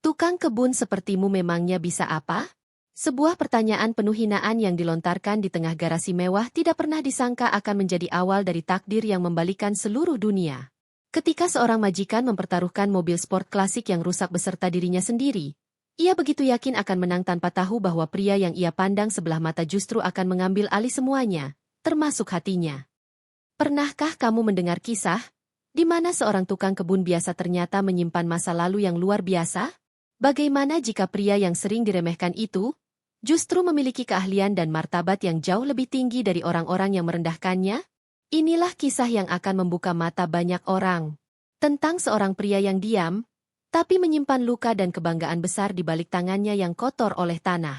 Tukang kebun sepertimu memangnya bisa apa? Sebuah pertanyaan penuh hinaan yang dilontarkan di tengah garasi mewah tidak pernah disangka akan menjadi awal dari takdir yang membalikan seluruh dunia. Ketika seorang majikan mempertaruhkan mobil sport klasik yang rusak beserta dirinya sendiri, ia begitu yakin akan menang tanpa tahu bahwa pria yang ia pandang sebelah mata justru akan mengambil alih semuanya, termasuk hatinya. Pernahkah kamu mendengar kisah di mana seorang tukang kebun biasa ternyata menyimpan masa lalu yang luar biasa? Bagaimana jika pria yang sering diremehkan itu justru memiliki keahlian dan martabat yang jauh lebih tinggi dari orang-orang yang merendahkannya? Inilah kisah yang akan membuka mata banyak orang. Tentang seorang pria yang diam, tapi menyimpan luka dan kebanggaan besar di balik tangannya yang kotor oleh tanah.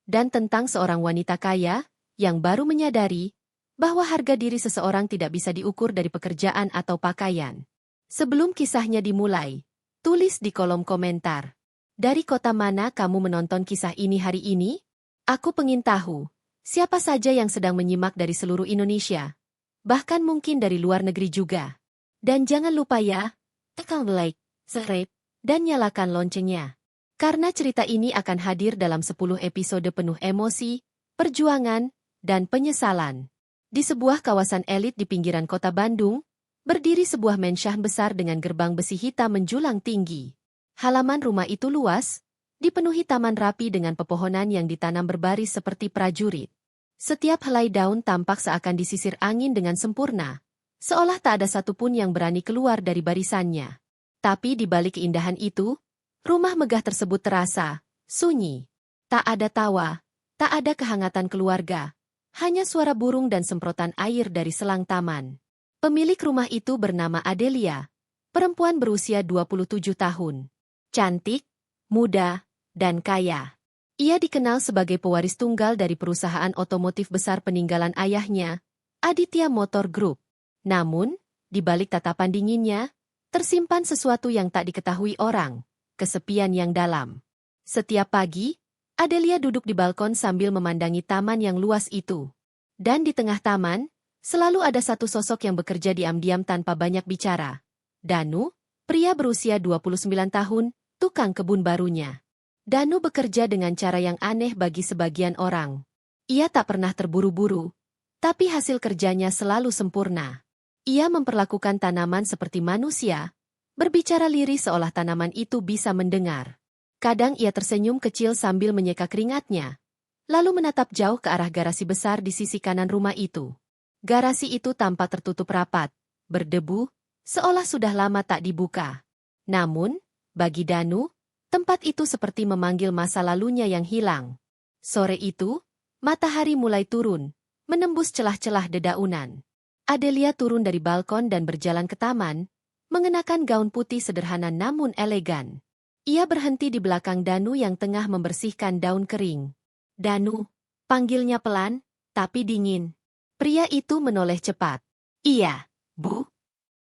Dan tentang seorang wanita kaya, yang baru menyadari bahwa harga diri seseorang tidak bisa diukur dari pekerjaan atau pakaian. Sebelum kisahnya dimulai, tulis di kolom komentar. Dari kota mana kamu menonton kisah ini hari ini? Aku pengen tahu, siapa saja yang sedang menyimak dari seluruh Indonesia, bahkan mungkin dari luar negeri juga. Dan jangan lupa ya, tekan like, subscribe, dan nyalakan loncengnya. Karena cerita ini akan hadir dalam 10 episode penuh emosi, perjuangan, dan penyesalan. Di sebuah kawasan elit di pinggiran kota Bandung, berdiri sebuah mansion besar dengan gerbang besi hitam menjulang tinggi. Halaman rumah itu luas, dipenuhi taman rapi dengan pepohonan yang ditanam berbaris seperti prajurit. Setiap helai daun tampak seakan disisir angin dengan sempurna, seolah tak ada satupun yang berani keluar dari barisannya. Tapi di balik keindahan itu, rumah megah tersebut terasa sunyi. Tak ada tawa, tak ada kehangatan keluarga, hanya suara burung dan semprotan air dari selang taman. Pemilik rumah itu bernama Adelia, perempuan berusia 27 tahun. Cantik, muda, dan kaya. Ia dikenal sebagai pewaris tunggal dari perusahaan otomotif besar peninggalan ayahnya, Aditya Motor Group. Namun, di balik tatapan dinginnya, tersimpan sesuatu yang tak diketahui orang, kesepian yang dalam. Setiap pagi, Adelia duduk di balkon sambil memandangi taman yang luas itu. Dan di tengah taman, selalu ada satu sosok yang bekerja diam-diam tanpa banyak bicara. Danu, pria berusia 29 tahun, tukang kebun barunya. Danu bekerja dengan cara yang aneh bagi sebagian orang. Ia tak pernah terburu-buru, tapi hasil kerjanya selalu sempurna. Ia memperlakukan tanaman seperti manusia, berbicara lirih seolah tanaman itu bisa mendengar. Kadang ia tersenyum kecil sambil menyeka keringatnya, lalu menatap jauh ke arah garasi besar di sisi kanan rumah itu. Garasi itu tampak tertutup rapat, berdebu, seolah sudah lama tak dibuka. Namun, bagi Danu, tempat itu seperti memanggil masa lalunya yang hilang. Sore itu, matahari mulai turun, menembus celah-celah dedaunan. Adelia turun dari balkon dan berjalan ke taman, mengenakan gaun putih sederhana namun elegan. Ia berhenti di belakang Danu yang tengah membersihkan daun kering. Danu, panggilnya pelan, tapi dingin. Pria itu menoleh cepat. Iya, Bu.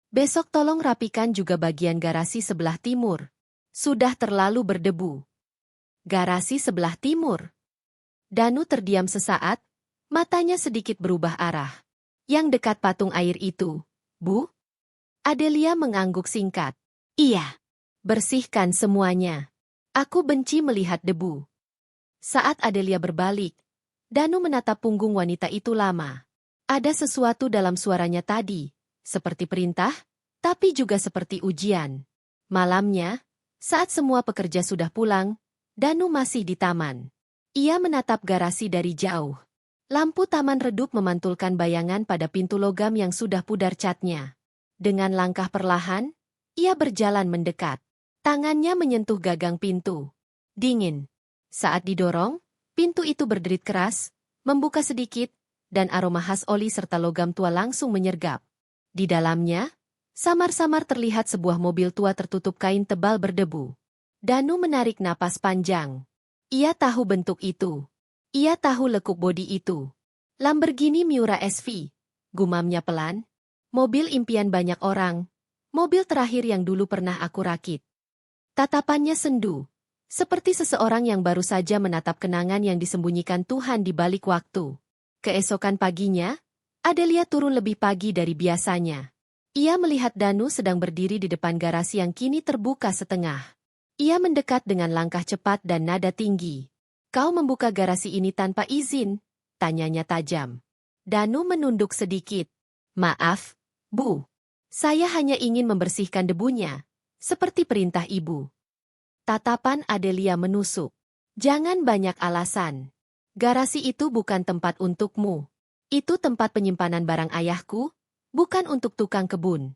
Besok tolong rapikan juga bagian garasi sebelah timur. Sudah terlalu berdebu. Garasi sebelah timur. Danu terdiam sesaat, matanya sedikit berubah arah. Yang dekat patung air itu, Bu? Adelia mengangguk singkat. Iya. Bersihkan semuanya. Aku benci melihat debu. Saat Adelia berbalik, Danu menatap punggung wanita itu lama. Ada sesuatu dalam suaranya tadi, seperti perintah, tapi juga seperti ujian. Malamnya, saat semua pekerja sudah pulang, Danu masih di taman. Ia menatap garasi dari jauh. Lampu taman redup memantulkan bayangan pada pintu logam yang sudah pudar catnya. Dengan langkah perlahan, ia berjalan mendekat. Tangannya menyentuh gagang pintu. Dingin. Saat didorong, pintu itu berderit keras, membuka sedikit, dan aroma khas oli serta logam tua langsung menyergap. Di dalamnya, samar-samar terlihat sebuah mobil tua tertutup kain tebal berdebu. Danu menarik napas panjang. Ia tahu bentuk itu. Ia tahu lekuk bodi itu. Lamborghini Miura SV, gumamnya pelan. Mobil impian banyak orang. Mobil terakhir yang dulu pernah aku rakit. Tatapannya sendu, seperti seseorang yang baru saja menatap kenangan yang disembunyikan Tuhan di balik waktu. Keesokan paginya, Adelia turun lebih pagi dari biasanya. Ia melihat Danu sedang berdiri di depan garasi yang kini terbuka setengah. Ia mendekat dengan langkah cepat dan nada tinggi. Kau membuka garasi ini tanpa izin? Tanyanya tajam. Danu menunduk sedikit. Maaf, Bu. Saya hanya ingin membersihkan debunya, seperti perintah ibu. Tatapan Adelia menusuk. Jangan banyak alasan. Garasi itu bukan tempat untukmu. Itu tempat penyimpanan barang ayahku, bukan untuk tukang kebun.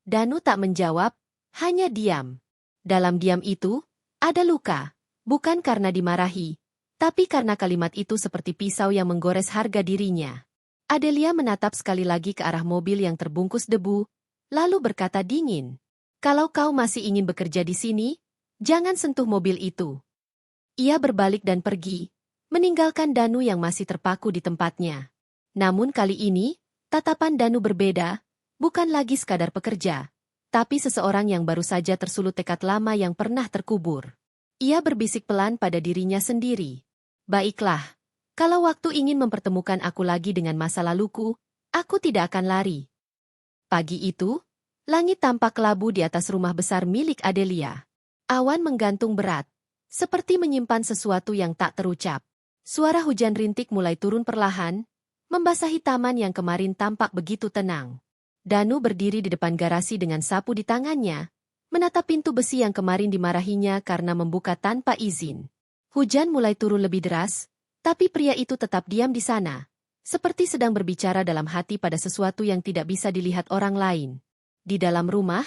Danu tak menjawab, hanya diam. Dalam diam itu, ada luka, bukan karena dimarahi, tapi karena kalimat itu seperti pisau yang menggores harga dirinya. Adelia menatap sekali lagi ke arah mobil yang terbungkus debu, lalu berkata dingin, "Kalau kau masih ingin bekerja di sini, jangan sentuh mobil itu." Ia berbalik dan pergi, meninggalkan Danu yang masih terpaku di tempatnya. Namun kali ini, tatapan Danu berbeda, bukan lagi sekadar pekerja, tapi seseorang yang baru saja tersulut tekad lama yang pernah terkubur. Ia berbisik pelan pada dirinya sendiri. Baiklah, kalau waktu ingin mempertemukan aku lagi dengan masa laluku, aku tidak akan lari. Pagi itu, langit tampak kelabu di atas rumah besar milik Adelia. Awan menggantung berat, seperti menyimpan sesuatu yang tak terucap. Suara hujan rintik mulai turun perlahan, membasahi taman yang kemarin tampak begitu tenang. Danu berdiri di depan garasi dengan sapu di tangannya, menatap pintu besi yang kemarin dimarahinya karena membuka tanpa izin. Hujan mulai turun lebih deras, tapi pria itu tetap diam di sana, seperti sedang berbicara dalam hati pada sesuatu yang tidak bisa dilihat orang lain. Di dalam rumah,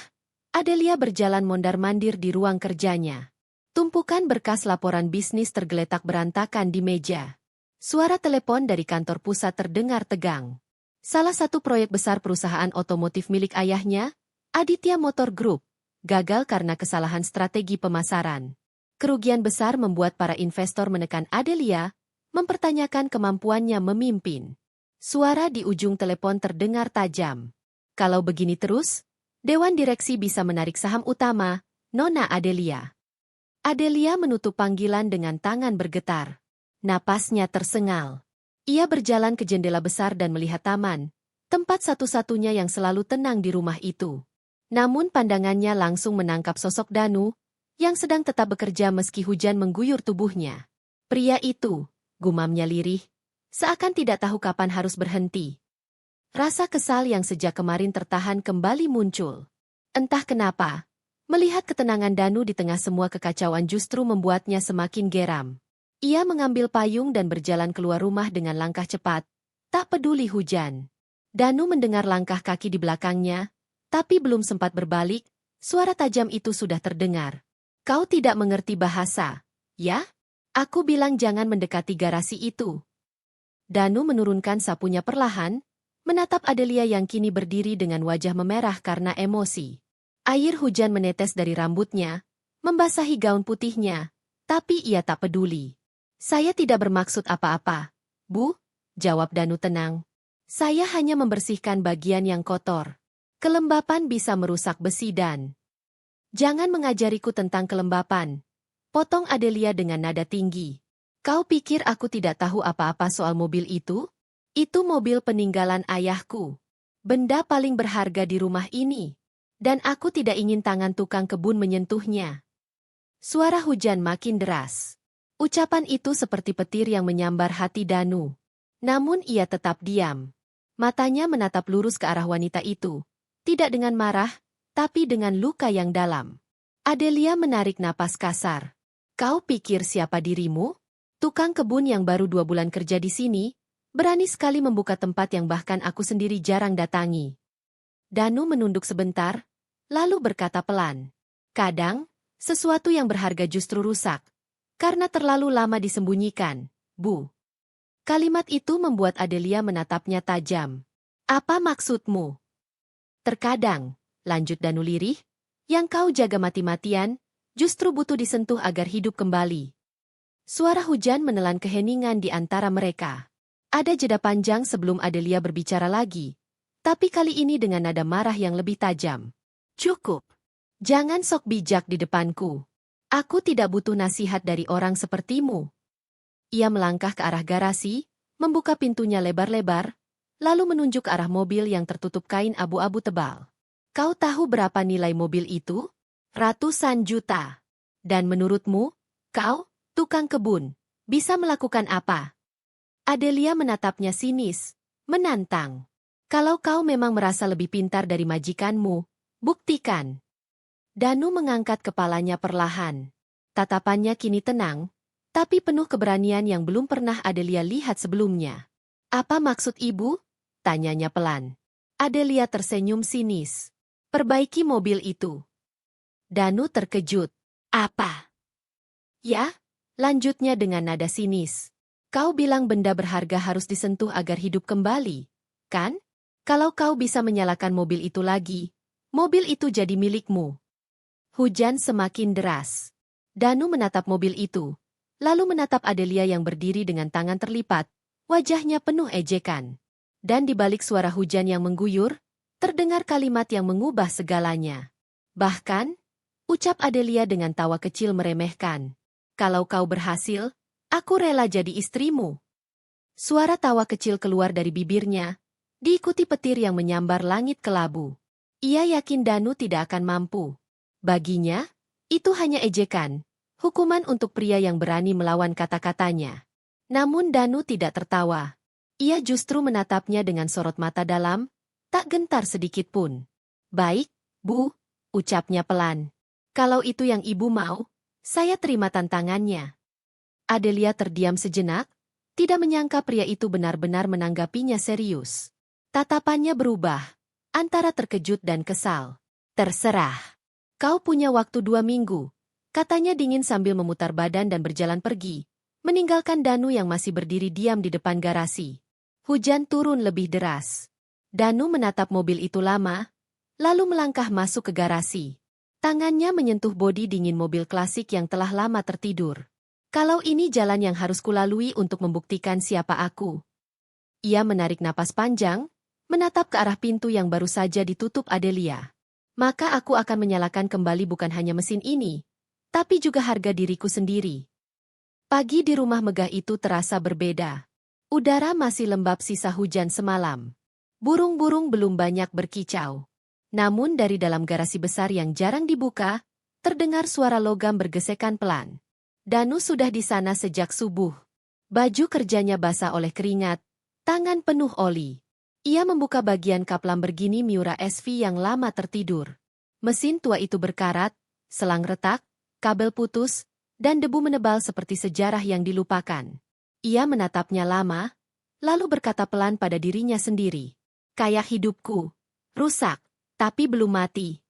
Adelia berjalan mondar-mandir di ruang kerjanya. Tumpukan berkas laporan bisnis tergeletak berantakan di meja. Suara telepon dari kantor pusat terdengar tegang. Salah satu proyek besar perusahaan otomotif milik ayahnya, Aditya Motor Group, gagal karena kesalahan strategi pemasaran. Kerugian besar membuat para investor menekan Adelia, mempertanyakan kemampuannya memimpin. Suara di ujung telepon terdengar tajam. Kalau begini terus, Dewan Direksi bisa menarik saham utama, Nona Adelia. Adelia menutup panggilan dengan tangan bergetar. Napasnya tersengal. Ia berjalan ke jendela besar dan melihat taman, tempat satu-satunya yang selalu tenang di rumah itu. Namun pandangannya langsung menangkap sosok Danu, yang sedang tetap bekerja meski hujan mengguyur tubuhnya. Pria itu, gumamnya lirih, seakan tidak tahu kapan harus berhenti. Rasa kesal yang sejak kemarin tertahan kembali muncul. Entah kenapa, melihat ketenangan Danu di tengah semua kekacauan justru membuatnya semakin geram. Ia mengambil payung dan berjalan keluar rumah dengan langkah cepat, tak peduli hujan. Danu mendengar langkah kaki di belakangnya, tapi belum sempat berbalik, suara tajam itu sudah terdengar. Kau tidak mengerti bahasa, ya? Aku bilang jangan mendekati garasi itu. Danu menurunkan sapunya perlahan, menatap Adelia yang kini berdiri dengan wajah memerah karena emosi. Air hujan menetes dari rambutnya, membasahi gaun putihnya, tapi ia tak peduli. Saya tidak bermaksud apa-apa, Bu, jawab Danu tenang. Saya hanya membersihkan bagian yang kotor. Kelembapan bisa merusak besi dan... Jangan mengajariku tentang kelembapan, potong Adelia dengan nada tinggi. Kau pikir aku tidak tahu apa-apa soal mobil itu? Itu mobil peninggalan ayahku. Benda paling berharga di rumah ini. Dan aku tidak ingin tangan tukang kebun menyentuhnya. Suara hujan makin deras. Ucapan itu seperti petir yang menyambar hati Danu. Namun ia tetap diam. Matanya menatap lurus ke arah wanita itu. Tidak dengan marah, tapi dengan luka yang dalam. Adelia menarik napas kasar. Kau pikir siapa dirimu? Tukang kebun yang baru 2 bulan kerja di sini, berani sekali membuka tempat yang bahkan aku sendiri jarang datangi. Danu menunduk sebentar, lalu berkata pelan. Kadang, sesuatu yang berharga justru rusak. Karena terlalu lama disembunyikan, Bu. Kalimat itu membuat Adelia menatapnya tajam. Apa maksudmu? Terkadang, lanjut Danu lirih, yang kau jaga mati-matian, justru butuh disentuh agar hidup kembali. Suara hujan menelan keheningan di antara mereka. Ada jeda panjang sebelum Adelia berbicara lagi, tapi kali ini dengan nada marah yang lebih tajam. Cukup. Jangan sok bijak di depanku. Aku tidak butuh nasihat dari orang sepertimu. Ia melangkah ke arah garasi, membuka pintunya lebar-lebar, lalu menunjuk ke arah mobil yang tertutup kain abu-abu tebal. Kau tahu berapa nilai mobil itu? Ratusan juta. Dan menurutmu, kau, tukang kebun, bisa melakukan apa? Adelia menatapnya sinis, menantang. Kalau kau memang merasa lebih pintar dari majikanmu, buktikan. Danu mengangkat kepalanya perlahan. Tatapannya kini tenang, tapi penuh keberanian yang belum pernah Adelia lihat sebelumnya. Apa maksud ibu? Tanyanya pelan. Adelia tersenyum sinis. Perbaiki mobil itu. Danu terkejut. Apa? Ya? Lanjutnya dengan nada sinis. Kau bilang benda berharga harus disentuh agar hidup kembali, kan? Kalau kau bisa menyalakan mobil itu lagi, mobil itu jadi milikmu. Hujan semakin deras. Danu menatap mobil itu, lalu menatap Adelia yang berdiri dengan tangan terlipat, wajahnya penuh ejekan. Dan di balik suara hujan yang mengguyur, terdengar kalimat yang mengubah segalanya. Bahkan, ucap Adelia dengan tawa kecil meremehkan. Kalau kau berhasil, aku rela jadi istrimu. Suara tawa kecil keluar dari bibirnya, diikuti petir yang menyambar langit kelabu. Ia yakin Danu tidak akan mampu. Baginya, itu hanya ejekan, hukuman untuk pria yang berani melawan kata-katanya. Namun Danu tidak tertawa. Ia justru menatapnya dengan sorot mata dalam, tak gentar sedikit pun. Baik, Bu, ucapnya pelan. Kalau itu yang ibu mau, saya terima tantangannya. Adelia terdiam sejenak, tidak menyangka pria itu benar-benar menanggapinya serius. Tatapannya berubah, antara terkejut dan kesal. Terserah. Kau punya waktu 2 minggu, katanya dingin sambil memutar badan dan berjalan pergi, meninggalkan Danu yang masih berdiri diam di depan garasi. Hujan turun lebih deras. Danu menatap mobil itu lama, lalu melangkah masuk ke garasi. Tangannya menyentuh bodi dingin mobil klasik yang telah lama tertidur. Kalau ini jalan yang harus kulalui untuk membuktikan siapa aku. Ia menarik napas panjang, menatap ke arah pintu yang baru saja ditutup Adelia. Maka aku akan menyalakan kembali bukan hanya mesin ini, tapi juga harga diriku sendiri. Pagi di rumah megah itu terasa berbeda. Udara masih lembab sisa hujan semalam. Burung-burung belum banyak berkicau. Namun dari dalam garasi besar yang jarang dibuka, terdengar suara logam bergesekan pelan. Danu sudah di sana sejak subuh. Baju kerjanya basah oleh keringat, tangan penuh oli. Ia membuka bagian kap Lamborghini Miura SV yang lama tertidur. Mesin tua itu berkarat, selang retak, kabel putus, dan debu menebal seperti sejarah yang dilupakan. Ia menatapnya lama, lalu berkata pelan pada dirinya sendiri. Kayak hidupku. Rusak, tapi belum mati.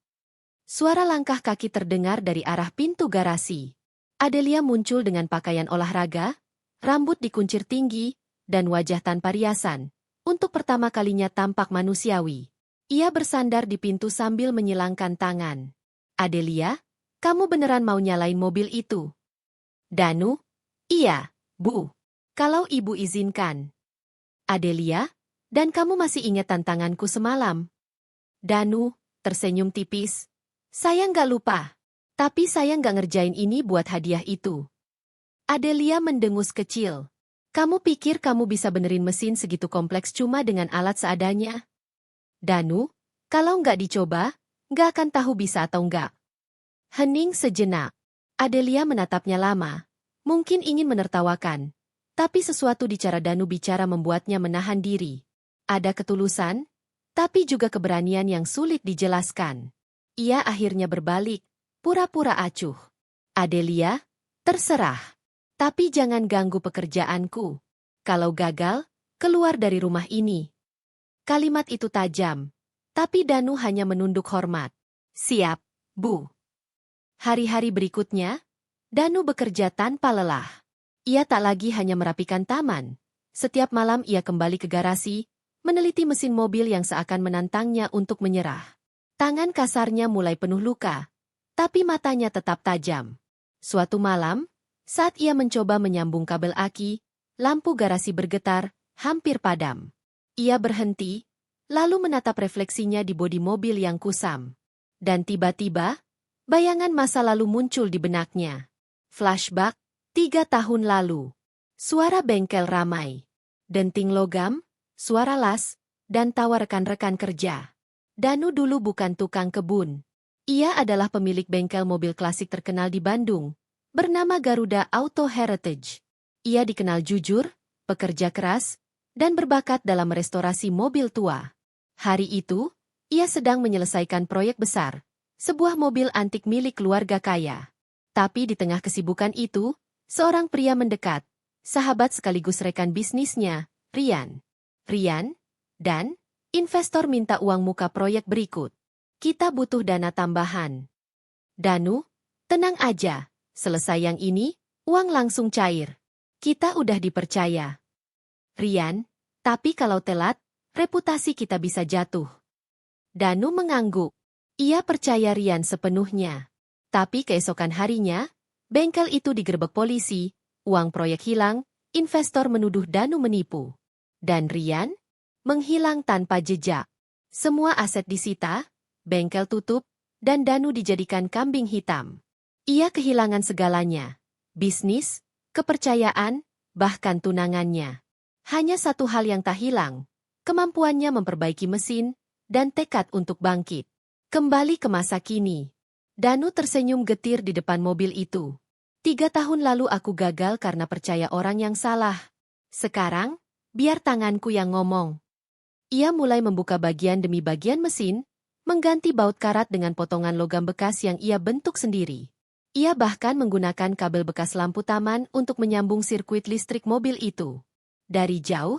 Suara langkah kaki terdengar dari arah pintu garasi. Adelia muncul dengan pakaian olahraga, rambut dikuncir tinggi, dan wajah tanpa riasan. Untuk pertama kalinya tampak manusiawi. Ia bersandar di pintu sambil menyilangkan tangan. Adelia, kamu beneran mau nyalain mobil itu? Danu? Iya, Bu. Kalau ibu izinkan. Adelia, dan kamu masih ingat tantanganku semalam? Danu, tersenyum tipis. Saya nggak lupa. Tapi saya nggak ngerjain ini buat hadiah itu. Adelia mendengus kecil. Kamu pikir kamu bisa benerin mesin segitu kompleks cuma dengan alat seadanya? Danu, kalau nggak dicoba, nggak akan tahu bisa atau nggak. Hening sejenak. Adelia menatapnya lama. Mungkin ingin menertawakan. Tapi sesuatu di cara Danu bicara membuatnya menahan diri. Ada ketulusan, tapi juga keberanian yang sulit dijelaskan. Ia akhirnya berbalik, pura-pura acuh. Adelia, terserah. Tapi jangan ganggu pekerjaanku. Kalau gagal, keluar dari rumah ini. Kalimat itu tajam, tapi Danu hanya menunduk hormat. Siap, Bu. Hari-hari berikutnya, Danu bekerja tanpa lelah. Ia tak lagi hanya merapikan taman. Setiap malam ia kembali ke garasi, meneliti mesin mobil yang seakan menantangnya untuk menyerah. Tangan kasarnya mulai penuh luka, tapi matanya tetap tajam. Suatu malam, saat ia mencoba menyambung kabel aki, lampu garasi bergetar, hampir padam. Ia berhenti, lalu menatap refleksinya di bodi mobil yang kusam. Dan tiba-tiba, bayangan masa lalu muncul di benaknya. Flashback, 3 tahun lalu. Suara bengkel ramai. Denting logam, suara las, dan tawa rekan-rekan kerja. Danu dulu bukan tukang kebun. Ia adalah pemilik bengkel mobil klasik terkenal di Bandung, bernama Garuda Auto Heritage. Ia dikenal jujur, pekerja keras, dan berbakat dalam merestorasi mobil tua. Hari itu, ia sedang menyelesaikan proyek besar, sebuah mobil antik milik keluarga kaya. Tapi di tengah kesibukan itu, seorang pria mendekat, sahabat sekaligus rekan bisnisnya, Rian. Rian, dan investor minta uang muka proyek berikut. Kita butuh dana tambahan. Danu, tenang aja, selesai yang ini, uang langsung cair. Kita udah dipercaya. Rian, tapi kalau telat, reputasi kita bisa jatuh. Danu mengangguk. Ia percaya Rian sepenuhnya. Tapi keesokan harinya, bengkel itu digerebek polisi, uang proyek hilang, investor menuduh Danu menipu. Dan Rian menghilang tanpa jejak. Semua aset disita, bengkel tutup, dan Danu dijadikan kambing hitam. Ia kehilangan segalanya. Bisnis, kepercayaan, bahkan tunangannya. Hanya satu hal yang tak hilang, kemampuannya memperbaiki mesin, dan tekad untuk bangkit. Kembali ke masa kini. Danu tersenyum getir di depan mobil itu. 3 tahun lalu aku gagal karena percaya orang yang salah. Sekarang, biar tanganku yang ngomong. Ia mulai membuka bagian demi bagian mesin, mengganti baut karat dengan potongan logam bekas yang ia bentuk sendiri. Ia bahkan menggunakan kabel bekas lampu taman untuk menyambung sirkuit listrik mobil itu. Dari jauh,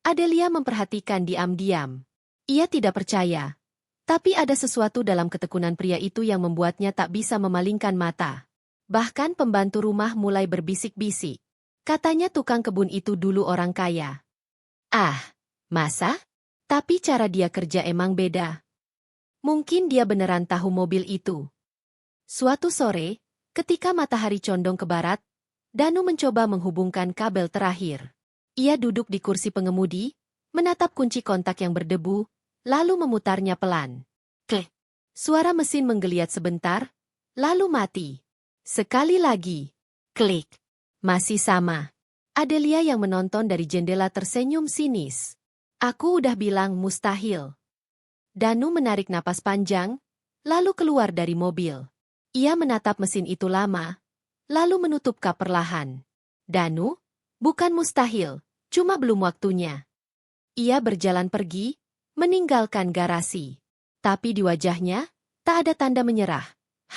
Adelia memperhatikan diam-diam. Ia tidak percaya. Tapi ada sesuatu dalam ketekunan pria itu yang membuatnya tak bisa memalingkan mata. Bahkan pembantu rumah mulai berbisik-bisik. Katanya tukang kebun itu dulu orang kaya. Ah, masa? Tapi cara dia kerja emang beda. Mungkin dia beneran tahu mobil itu. Suatu sore, ketika matahari condong ke barat, Danu mencoba menghubungkan kabel terakhir. Ia duduk di kursi pengemudi, menatap kunci kontak yang berdebu, lalu memutarnya pelan. Klik. Suara mesin menggeliat sebentar, lalu mati. Sekali lagi. Klik. Masih sama. Adelia yang menonton dari jendela tersenyum sinis. Aku udah bilang mustahil. Danu menarik napas panjang, lalu keluar dari mobil. Ia menatap mesin itu lama, lalu menutup kap perlahan. Danu, bukan mustahil, cuma belum waktunya. Ia berjalan pergi, meninggalkan garasi. Tapi di wajahnya, tak ada tanda menyerah,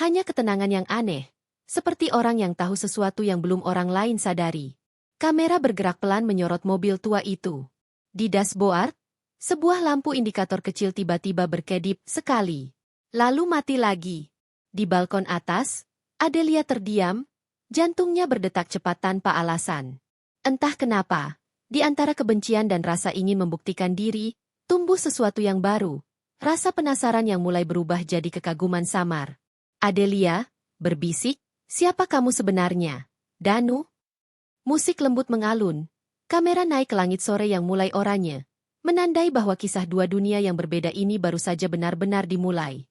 hanya ketenangan yang aneh, seperti orang yang tahu sesuatu yang belum orang lain sadari. Kamera bergerak pelan menyorot mobil tua itu. Di dashboard, sebuah lampu indikator kecil tiba-tiba berkedip sekali. Lalu mati lagi. Di balkon atas, Adelia terdiam, jantungnya berdetak cepat tanpa alasan. Entah kenapa, di antara kebencian dan rasa ingin membuktikan diri, tumbuh sesuatu yang baru. Rasa penasaran yang mulai berubah jadi kekaguman samar. Adelia berbisik, siapa kamu sebenarnya? Danu? Musik lembut mengalun. Kamera naik ke langit sore yang mulai oranye, menandai bahwa kisah dua dunia yang berbeda ini baru saja benar-benar dimulai.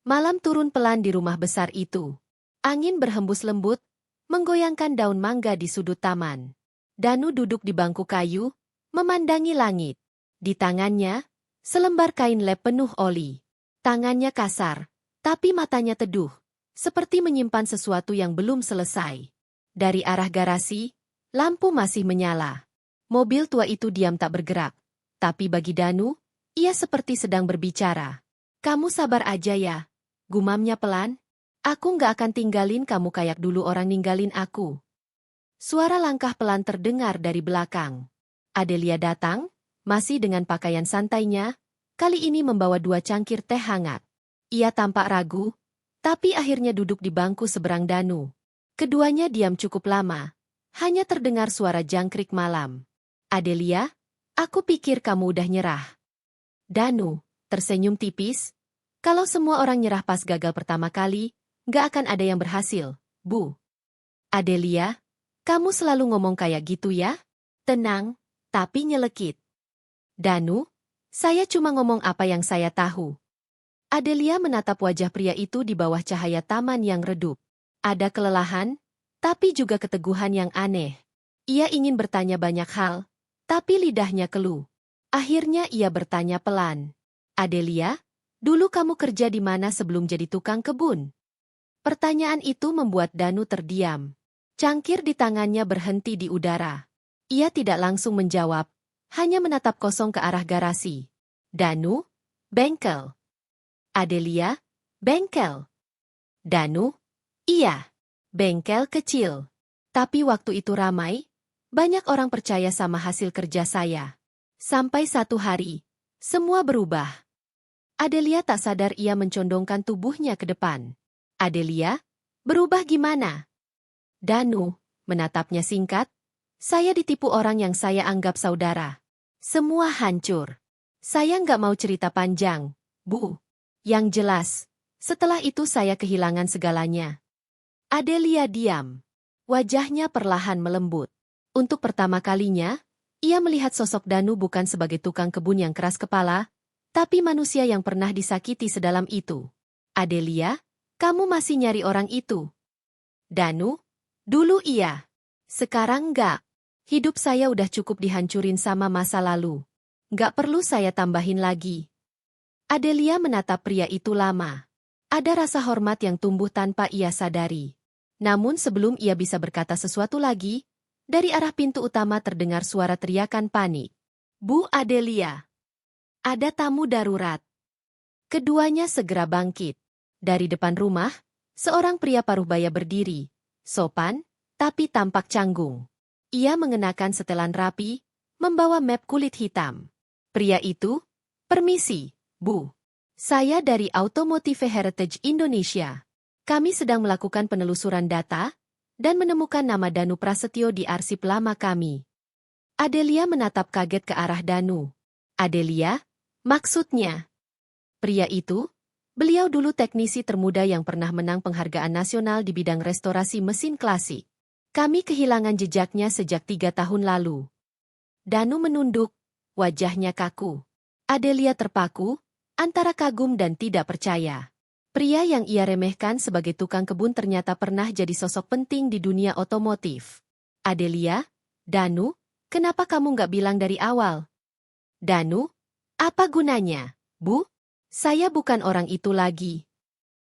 Malam turun pelan di rumah besar itu. Angin berhembus lembut, menggoyangkan daun mangga di sudut taman. Danu duduk di bangku kayu, memandangi langit. Di tangannya, selembar kain lap penuh oli. Tangannya kasar, tapi matanya teduh, seperti menyimpan sesuatu yang belum selesai. Dari arah garasi, lampu masih menyala. Mobil tua itu diam tak bergerak. Tapi bagi Danu, ia seperti sedang berbicara. Kamu sabar aja ya, gumamnya pelan. Aku nggak akan tinggalin kamu kayak dulu orang ninggalin aku. Suara langkah pelan terdengar dari belakang. Adelia datang, masih dengan pakaian santainya, kali ini membawa 2 cangkir teh hangat. Ia tampak ragu, tapi akhirnya duduk di bangku seberang Danu. Keduanya diam cukup lama, hanya terdengar suara jangkrik malam. Adelia, aku pikir kamu udah nyerah. Danu tersenyum tipis. Kalau semua orang nyerah pas gagal pertama kali, nggak akan ada yang berhasil, Bu. Adelia, kamu selalu ngomong kayak gitu ya? Tenang, tapi nyelekit. Danu, saya cuma ngomong apa yang saya tahu. Adelia menatap wajah pria itu di bawah cahaya taman yang redup. Ada kelelahan, tapi juga keteguhan yang aneh. Ia ingin bertanya banyak hal, tapi lidahnya keluh. Akhirnya ia bertanya pelan. Adelia, Dulu kamu kerja di mana sebelum jadi tukang kebun? Pertanyaan itu membuat Danu terdiam. Cangkir di tangannya berhenti di udara. Ia tidak langsung menjawab, hanya menatap kosong ke arah garasi. Danu, bengkel. Adelia, bengkel. Danu, iya, bengkel kecil. Tapi waktu itu ramai, banyak orang percaya sama hasil kerja saya. Sampai satu hari, semua berubah. Adelia tak sadar ia mencondongkan tubuhnya ke depan. Adelia, berubah gimana? Danu, menatapnya singkat. Saya ditipu orang yang saya anggap saudara. Semua hancur. Saya nggak mau cerita panjang, Bu. Yang jelas, setelah itu saya kehilangan segalanya. Adelia diam. Wajahnya perlahan melembut. Untuk pertama kalinya, ia melihat sosok Danu bukan sebagai tukang kebun yang keras kepala, tapi manusia yang pernah disakiti sedalam itu. Adelia, kamu masih nyari orang itu? Danu, dulu iya. Sekarang enggak. Hidup saya udah cukup dihancurin sama masa lalu. Nggak perlu saya tambahin lagi. Adelia menatap pria itu lama. Ada rasa hormat yang tumbuh tanpa ia sadari. Namun sebelum ia bisa berkata sesuatu lagi, dari arah pintu utama terdengar suara teriakan panik. Bu Adelia, ada tamu darurat. Keduanya segera bangkit. Dari depan rumah, seorang pria paruh baya berdiri, sopan, tapi tampak canggung. Ia mengenakan setelan rapi, membawa map kulit hitam. Pria itu, permisi, Bu. Saya dari Automotive Heritage Indonesia. Kami sedang melakukan penelusuran data, dan menemukan nama Danu Prasetyo di arsip lama kami. Adelia menatap kaget ke arah Danu. Adelia, maksudnya? Pria itu, beliau dulu teknisi termuda yang pernah menang penghargaan nasional di bidang restorasi mesin klasik. Kami kehilangan jejaknya sejak 3 tahun lalu. Danu menunduk, wajahnya kaku. Adelia terpaku, antara kagum dan tidak percaya. Pria yang ia remehkan sebagai tukang kebun ternyata pernah jadi sosok penting di dunia otomotif. Adelia, Danu, kenapa kamu nggak bilang dari awal? Danu, apa gunanya, Bu? Saya bukan orang itu lagi.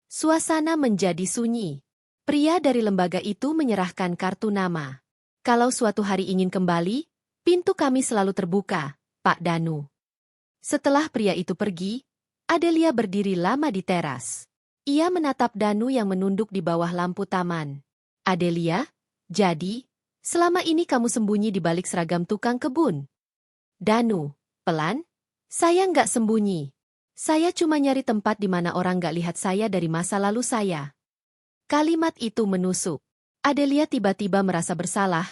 Suasana menjadi sunyi. Pria dari lembaga itu menyerahkan kartu nama. Kalau suatu hari ingin kembali, pintu kami selalu terbuka, Pak Danu. Setelah pria itu pergi, Adelia berdiri lama di teras. Ia menatap Danu yang menunduk di bawah lampu taman. Adelia, jadi, selama ini kamu sembunyi di balik seragam tukang kebun? Danu, pelan, saya nggak sembunyi. Saya cuma nyari tempat di mana orang nggak lihat saya dari masa lalu saya. Kalimat itu menusuk. Adelia tiba-tiba merasa bersalah.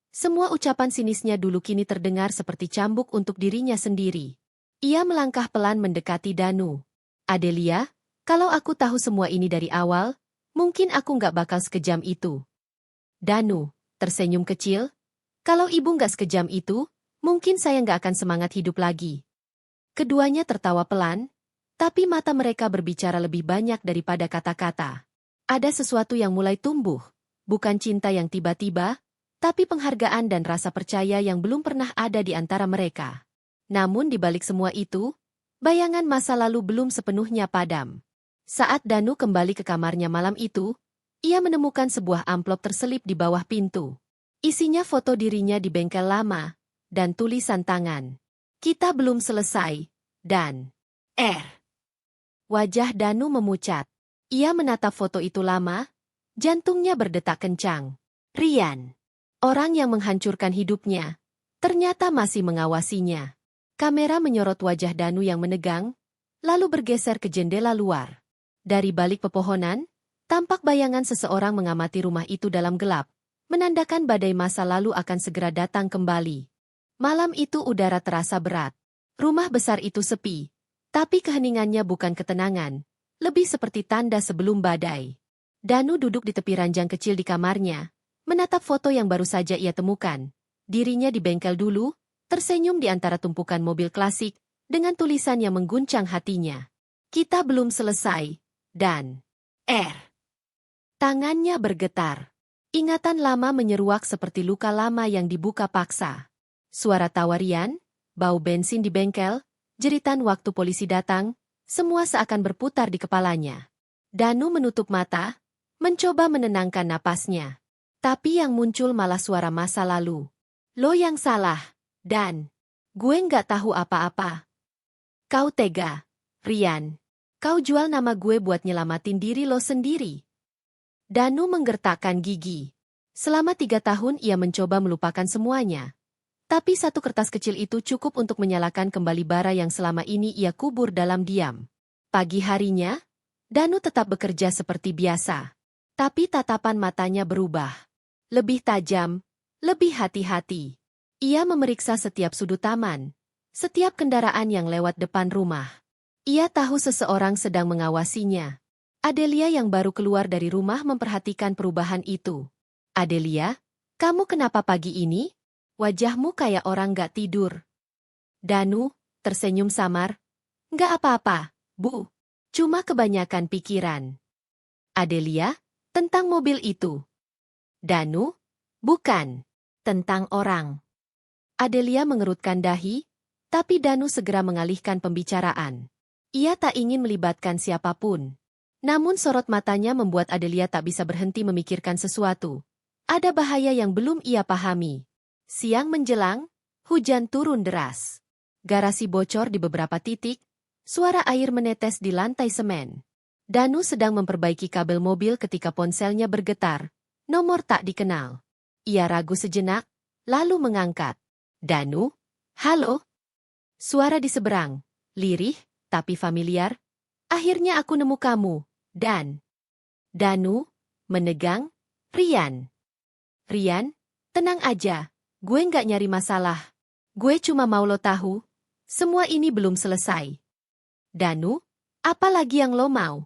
Semua ucapan sinisnya dulu kini terdengar seperti cambuk untuk dirinya sendiri. Ia melangkah pelan mendekati Danu. Adelia, kalau aku tahu semua ini dari awal, mungkin aku nggak bakal sekejam itu. Danu, tersenyum kecil. Kalau ibu nggak sekejam itu, mungkin saya nggak akan semangat hidup lagi. Keduanya tertawa pelan, tapi mata mereka berbicara lebih banyak daripada kata-kata. Ada sesuatu yang mulai tumbuh, bukan cinta yang tiba-tiba, tapi penghargaan dan rasa percaya yang belum pernah ada di antara mereka. Namun di balik semua itu, bayangan masa lalu belum sepenuhnya padam. Saat Danu kembali ke kamarnya malam itu, ia menemukan sebuah amplop terselip di bawah pintu. Isinya foto dirinya di bengkel lama, dan tulisan tangan. Kita belum selesai, dan Wajah Danu memucat. Ia menatap foto itu lama, jantungnya berdetak kencang. Rian, orang yang menghancurkan hidupnya, ternyata masih mengawasinya. Kamera menyorot wajah Danu yang menegang, lalu bergeser ke jendela luar. Dari balik pepohonan, tampak bayangan seseorang mengamati rumah itu dalam gelap, menandakan badai masa lalu akan segera datang kembali. Malam itu udara terasa berat. Rumah besar itu sepi, tapi keheningannya bukan ketenangan. Lebih seperti tanda sebelum badai. Danu duduk di tepi ranjang kecil di kamarnya, menatap foto yang baru saja ia temukan. Dirinya di bengkel dulu, tersenyum di antara tumpukan mobil klasik, dengan tulisan yang mengguncang hatinya. Kita belum selesai, dan Tangannya bergetar. Ingatan lama menyeruak seperti luka lama yang dibuka paksa. Suara tawarian, bau bensin di bengkel, jeritan waktu polisi datang, Semua seakan berputar di kepalanya. Danu menutup mata, mencoba menenangkan napasnya. Tapi yang muncul malah suara masa lalu. Lo yang salah, Dan. Gue nggak tahu apa-apa. Kau tega, Rian. Kau jual nama gue buat nyelamatin diri lo sendiri. Danu menggertakkan gigi. Selama 3 tahun ia mencoba melupakan semuanya. Tapi satu kertas kecil itu cukup untuk menyalakan kembali bara yang selama ini ia kubur dalam diam. Pagi harinya, Danu tetap bekerja seperti biasa. Tapi tatapan matanya berubah. Lebih tajam, lebih hati-hati. Ia memeriksa setiap sudut taman, setiap kendaraan yang lewat depan rumah. Ia tahu seseorang sedang mengawasinya. Adelia yang baru keluar dari rumah memperhatikan perubahan itu. Adelia, kamu kenapa pagi ini? Wajahmu kayak orang gak tidur. Danu tersenyum samar. Gak apa-apa, Bu. Cuma kebanyakan pikiran. Adelia, tentang mobil itu. Danu, bukan. Tentang orang. Adelia mengerutkan dahi, tapi Danu segera mengalihkan pembicaraan. Ia tak ingin melibatkan siapapun. Namun sorot matanya membuat Adelia tak bisa berhenti memikirkan sesuatu. Ada bahaya yang belum ia pahami. Siang menjelang, hujan turun deras. Garasi bocor di beberapa titik, suara air menetes di lantai semen. Danu sedang memperbaiki kabel mobil ketika ponselnya bergetar. Nomor tak dikenal. Ia ragu sejenak, lalu mengangkat. Danu? Halo? Suara di seberang, lirih, tapi familiar. Akhirnya aku nemu kamu, Dan. Danu, menegang, Rian. Rian, tenang aja. Gue nggak nyari masalah. Gue cuma mau lo tahu, semua ini belum selesai. Danu, apa lagi yang lo mau?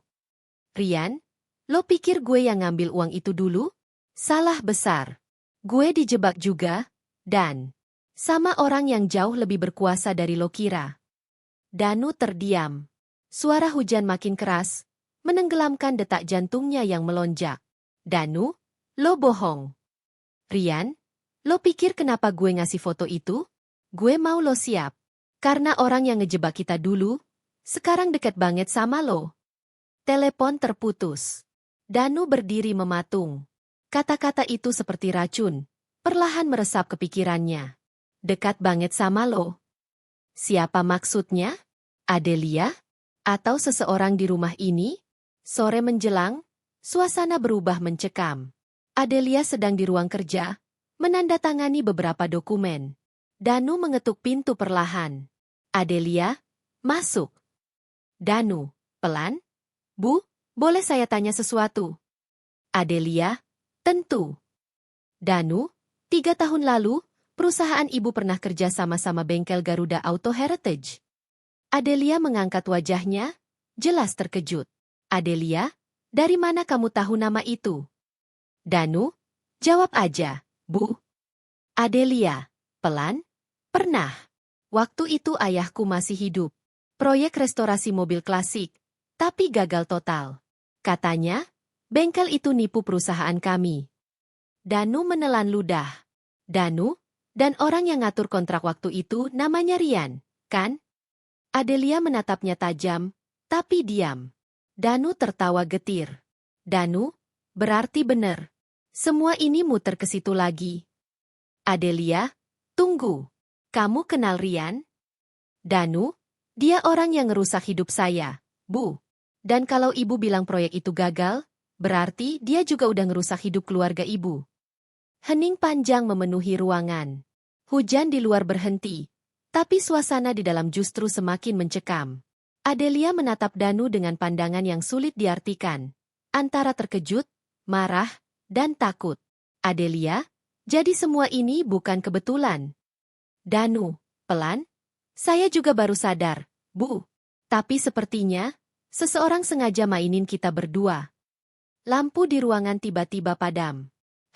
Rian, lo pikir gue yang ngambil uang itu dulu? Salah besar. Gue dijebak juga, Dan. Sama orang yang jauh lebih berkuasa dari lo kira. Danu terdiam. Suara hujan makin keras, menenggelamkan detak jantungnya yang melonjak. Danu, lo bohong. Rian, lo pikir kenapa gue ngasih foto itu? Gue mau lo siap. Karena orang yang ngejebak kita dulu, sekarang deket banget sama lo. Telepon terputus. Danu berdiri mematung. Kata-kata itu seperti racun, perlahan meresap ke pikirannya. Dekat banget sama lo. Siapa maksudnya? Adelia? Atau seseorang di rumah ini? Sore menjelang, suasana berubah mencekam. Adelia sedang di ruang kerja, menandatangani beberapa dokumen. Danu mengetuk pintu perlahan. Adelia, masuk. Danu, pelan. Bu, boleh saya tanya sesuatu? Adelia, tentu. Danu, 3 tahun lalu, perusahaan ibu pernah kerja sama-sama bengkel Garuda Auto Heritage. Adelia mengangkat wajahnya, jelas terkejut. Adelia, dari mana kamu tahu nama itu? Danu, jawab aja, Bu. Adelia, pelan, pernah. Waktu itu ayahku masih hidup. Proyek restorasi mobil klasik, tapi gagal total. Katanya, bengkel itu nipu perusahaan kami. Danu menelan ludah. Danu, dan orang yang ngatur kontrak waktu itu namanya Rian, kan? Adelia menatapnya tajam, tapi diam. Danu tertawa getir. Danu, berarti benar. Semua ini muter ke situ lagi. Adelia, tunggu. Kamu kenal Rian? Danu, dia orang yang ngerusak hidup saya, Bu. Dan kalau ibu bilang proyek itu gagal, berarti dia juga udah ngerusak hidup keluarga ibu. Hening panjang memenuhi ruangan. Hujan di luar berhenti, tapi suasana di dalam justru semakin mencekam. Adelia menatap Danu dengan pandangan yang sulit diartikan, antara terkejut, marah, dan takut. Adelia, jadi semua ini bukan kebetulan. Danu, pelan. Saya juga baru sadar, Bu. Tapi sepertinya, seseorang sengaja mainin kita berdua. Lampu di ruangan tiba-tiba padam.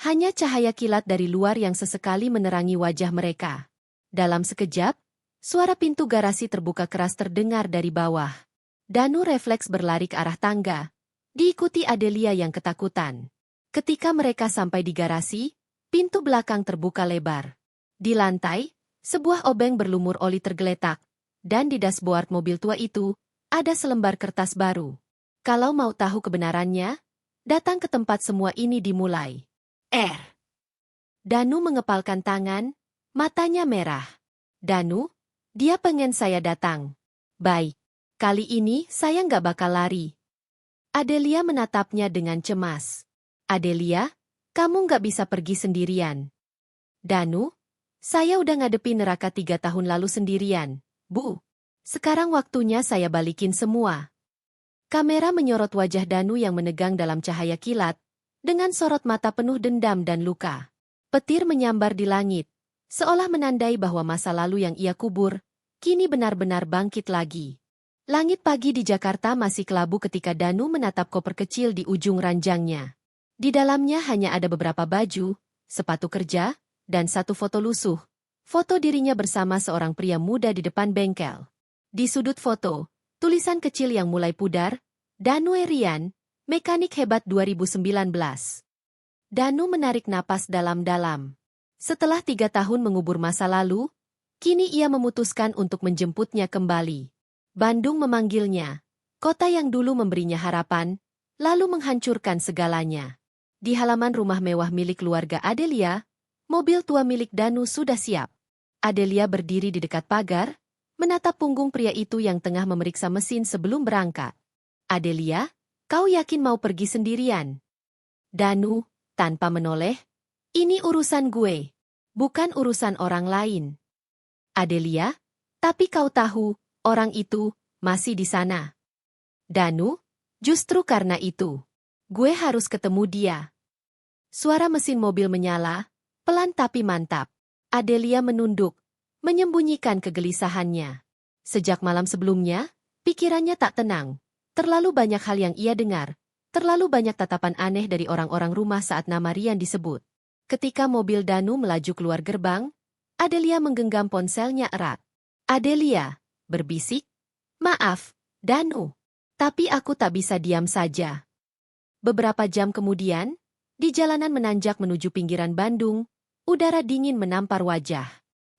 Hanya cahaya kilat dari luar yang sesekali menerangi wajah mereka. Dalam sekejap, suara pintu garasi terbuka keras terdengar dari bawah. Danu refleks berlari ke arah tangga, diikuti Adelia yang ketakutan. Ketika mereka sampai di garasi, pintu belakang terbuka lebar. Di lantai, sebuah obeng berlumur oli tergeletak, dan di dashboard mobil tua itu, Ada selembar kertas baru. Kalau mau tahu kebenarannya, datang ke tempat semua ini dimulai. Danu mengepalkan tangan, matanya merah. Danu, dia pengen saya datang. Baik, kali ini saya nggak bakal lari. Adelia menatapnya dengan cemas. Adelia, kamu nggak bisa pergi sendirian. Danu, saya udah ngadepi neraka 3 tahun lalu sendirian, Bu. Sekarang waktunya saya balikin semua. Kamera menyorot wajah Danu yang menegang dalam cahaya kilat, dengan sorot mata penuh dendam dan luka. Petir menyambar di langit, seolah menandai bahwa masa lalu yang ia kubur, kini benar-benar bangkit lagi. Langit pagi di Jakarta masih kelabu ketika Danu menatap koper kecil di ujung ranjangnya. Di dalamnya hanya ada beberapa baju, sepatu kerja, dan satu foto lusuh. Foto dirinya bersama seorang pria muda di depan bengkel. Di sudut foto, tulisan kecil yang mulai pudar, Danu Rian, mekanik hebat 2019. Danu menarik napas dalam-dalam. Setelah 3 tahun mengubur masa lalu, kini ia memutuskan untuk menjemputnya kembali. Bandung memanggilnya, kota yang dulu memberinya harapan, lalu menghancurkan segalanya. Di halaman rumah mewah milik keluarga Adelia, mobil tua milik Danu sudah siap. Adelia berdiri di dekat pagar, menatap punggung pria itu yang tengah memeriksa mesin sebelum berangkat. Adelia, kau yakin mau pergi sendirian? Danu, tanpa menoleh, ini urusan gue, bukan urusan orang lain. Adelia, tapi kau tahu, orang itu masih di sana. Danu, justru karena itu, gue harus ketemu dia. Suara mesin mobil menyala, pelan tapi mantap. Adelia menunduk, menyembunyikan kegelisahannya. Sejak malam sebelumnya, pikirannya tak tenang. Terlalu banyak hal yang ia dengar. Terlalu banyak tatapan aneh dari orang-orang rumah saat nama Rian disebut. Ketika mobil Danu melaju keluar gerbang, Adelia menggenggam ponselnya erat. Adelia, berbisik, maaf, Danu. Tapi aku tak bisa diam saja. Beberapa jam kemudian, di jalanan menanjak menuju pinggiran Bandung, udara dingin menampar wajah.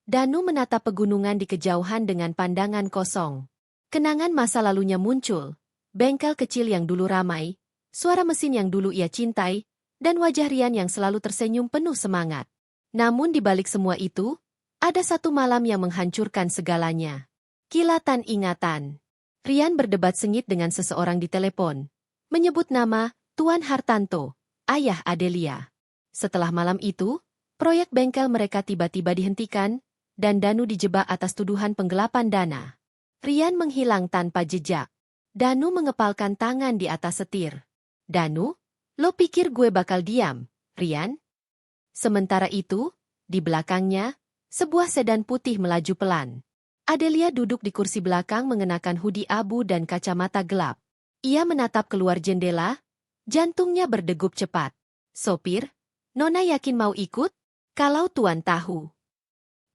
Danu menatap pegunungan di kejauhan dengan pandangan kosong. Kenangan masa lalunya muncul. Bengkel kecil yang dulu ramai, suara mesin yang dulu ia cintai, dan wajah Rian yang selalu tersenyum penuh semangat. Namun di balik semua itu, ada satu malam yang menghancurkan segalanya. Kilatan ingatan. Rian berdebat sengit dengan seseorang di telepon, menyebut nama Tuan Hartanto, ayah Adelia. Setelah malam itu, proyek bengkel mereka tiba-tiba dihentikan, dan Danu dijebak atas tuduhan penggelapan dana. Rian menghilang tanpa jejak. Danu mengepalkan tangan di atas setir. Danu, lo pikir gue bakal diam, Rian? Sementara itu, di belakangnya, sebuah sedan putih melaju pelan. Adelia duduk di kursi belakang mengenakan hoodie abu dan kacamata gelap. Ia menatap keluar jendela, jantungnya berdegup cepat. Sopir, Nona yakin mau ikut? Kalau Tuan tahu.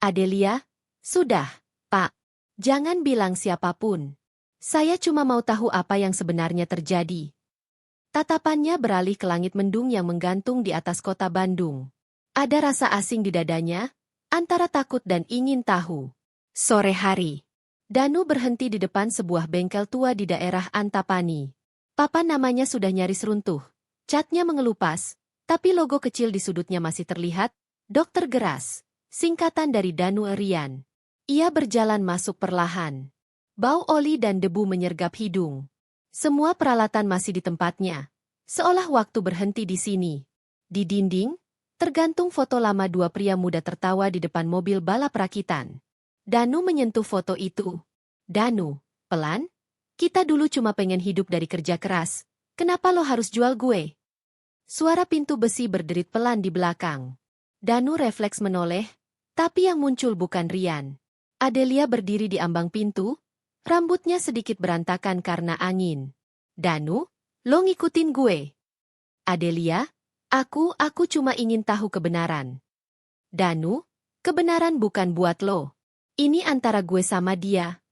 Adelia, sudah, Pak. Jangan bilang siapapun. Saya cuma mau tahu apa yang sebenarnya terjadi. Tatapannya beralih ke langit mendung yang menggantung di atas kota Bandung. Ada rasa asing di dadanya, antara takut dan ingin tahu. Sore hari. Danu berhenti di depan sebuah bengkel tua di daerah Antapani. Papan namanya sudah nyaris runtuh. Catnya mengelupas, tapi logo kecil di sudutnya masih terlihat, Dokter Geras. Singkatan dari Danu Rian. Ia berjalan masuk perlahan. Bau oli dan debu menyergap hidung. Semua peralatan masih di tempatnya. Seolah waktu berhenti di sini. Di dinding, tergantung foto lama 2 pria muda tertawa di depan mobil balap rakitan. Danu menyentuh foto itu. Danu, pelan? Kita dulu cuma pengen hidup dari kerja keras. Kenapa lo harus jual gue? Suara pintu besi berderit pelan di belakang. Danu refleks menoleh, tapi yang muncul bukan Rian. Adelia berdiri di ambang pintu, rambutnya sedikit berantakan karena angin. Danu, lo ngikutin gue. Adelia, aku cuma ingin tahu kebenaran. Danu, kebenaran bukan buat lo. Ini antara gue sama dia.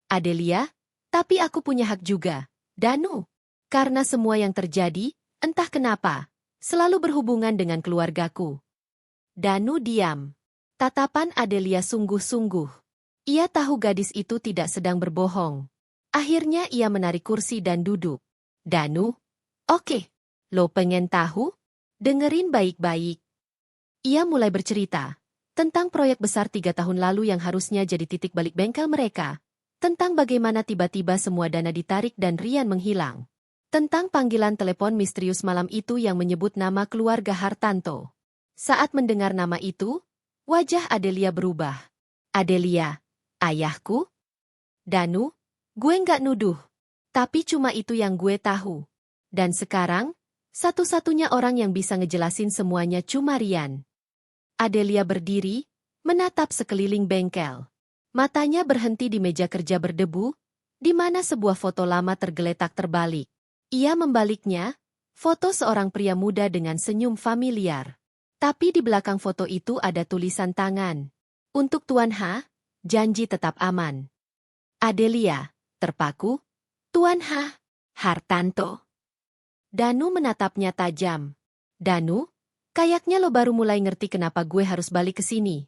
Adelia, tapi aku punya hak juga. Danu, karena semua yang terjadi, entah kenapa, selalu berhubungan dengan keluargaku. Danu diam. Tatapan Adelia sungguh-sungguh. Ia tahu gadis itu tidak sedang berbohong. Akhirnya ia menarik kursi dan duduk. Danu, oke. Lo pengen tahu? Dengerin baik-baik. Ia mulai bercerita tentang proyek besar 3 tahun lalu yang harusnya jadi titik balik bengkel mereka. Tentang bagaimana tiba-tiba semua dana ditarik dan Rian menghilang. Tentang panggilan telepon misterius malam itu yang menyebut nama keluarga Hartanto. Saat mendengar nama itu, wajah Adelia berubah. Adelia, ayahku? Danu, gue nggak nuduh. Tapi cuma itu yang gue tahu. Dan sekarang, satu-satunya orang yang bisa ngejelasin semuanya cuma Rian. Adelia berdiri, menatap sekeliling bengkel. Matanya berhenti di meja kerja berdebu, di mana sebuah foto lama tergeletak terbalik. Ia membaliknya, foto seorang pria muda dengan senyum familiar. Tapi di belakang foto itu ada tulisan tangan. Untuk Tuan H, janji tetap aman. Adelia, terpaku. Tuan H, Hartanto. Danu menatapnya tajam. Danu, kayaknya lo baru mulai ngerti kenapa gue harus balik ke sini.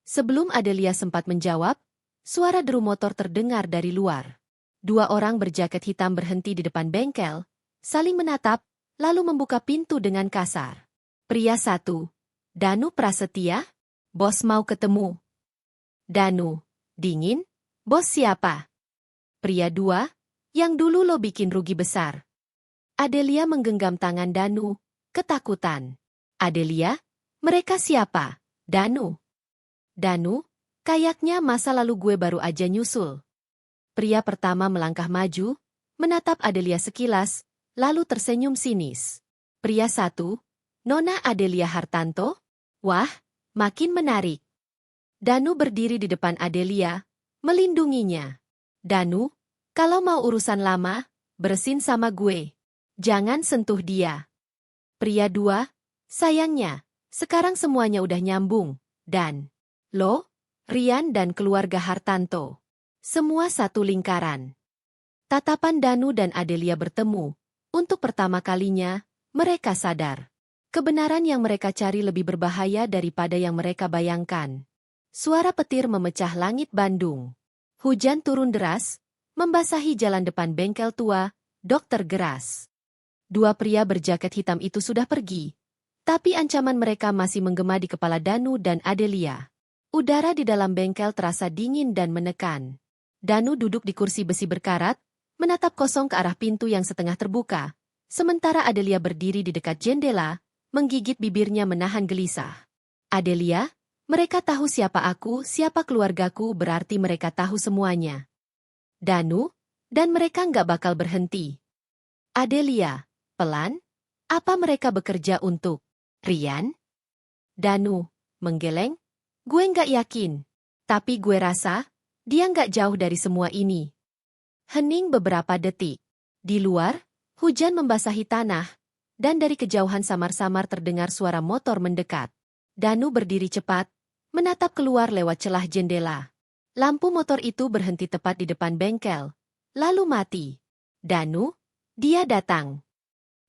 Sebelum Adelia sempat menjawab, suara deru motor terdengar dari luar. 2 orang berjaket hitam berhenti di depan bengkel, saling menatap, lalu membuka pintu dengan kasar. Pria 1, Danu Prasetya, bos mau ketemu. Danu, dingin, bos siapa? Pria 2, yang dulu lo bikin rugi besar. Adelia menggenggam tangan Danu, ketakutan. Adelia, mereka siapa? Danu. Danu, kayaknya masa lalu gue baru aja nyusul. Pria pertama melangkah maju, menatap Adelia sekilas, lalu tersenyum sinis. Pria 1, Nona Adelia Hartanto? Wah, makin menarik. Danu berdiri di depan Adelia, melindunginya. Danu, kalau mau urusan lama, bersin sama gue. Jangan sentuh dia. Pria 2, sayangnya, sekarang semuanya udah nyambung, dan lo, Rian dan keluarga Hartanto. Semua satu lingkaran. Tatapan Danu dan Adelia bertemu. Untuk pertama kalinya, mereka sadar. Kebenaran yang mereka cari lebih berbahaya daripada yang mereka bayangkan. Suara petir memecah langit Bandung. Hujan turun deras, membasahi jalan depan bengkel tua, Dokter Geras. 2 pria berjaket hitam itu sudah pergi. Tapi ancaman mereka masih menggema di kepala Danu dan Adelia. Udara di dalam bengkel terasa dingin dan menekan. Danu duduk di kursi besi berkarat, menatap kosong ke arah pintu yang setengah terbuka, sementara Adelia berdiri di dekat jendela, menggigit bibirnya menahan gelisah. Adelia, mereka tahu siapa aku, siapa keluargaku, berarti mereka tahu semuanya. Danu, dan mereka nggak bakal berhenti. Adelia, pelan, apa mereka bekerja untuk Rian? Danu, menggeleng, gue nggak yakin, tapi gue rasa, dia nggak jauh dari semua ini. Hening beberapa detik. Di luar, hujan membasahi tanah, dan dari kejauhan samar-samar terdengar suara motor mendekat. Danu berdiri cepat, menatap keluar lewat celah jendela. Lampu motor itu berhenti tepat di depan bengkel, lalu mati. Danu, dia datang.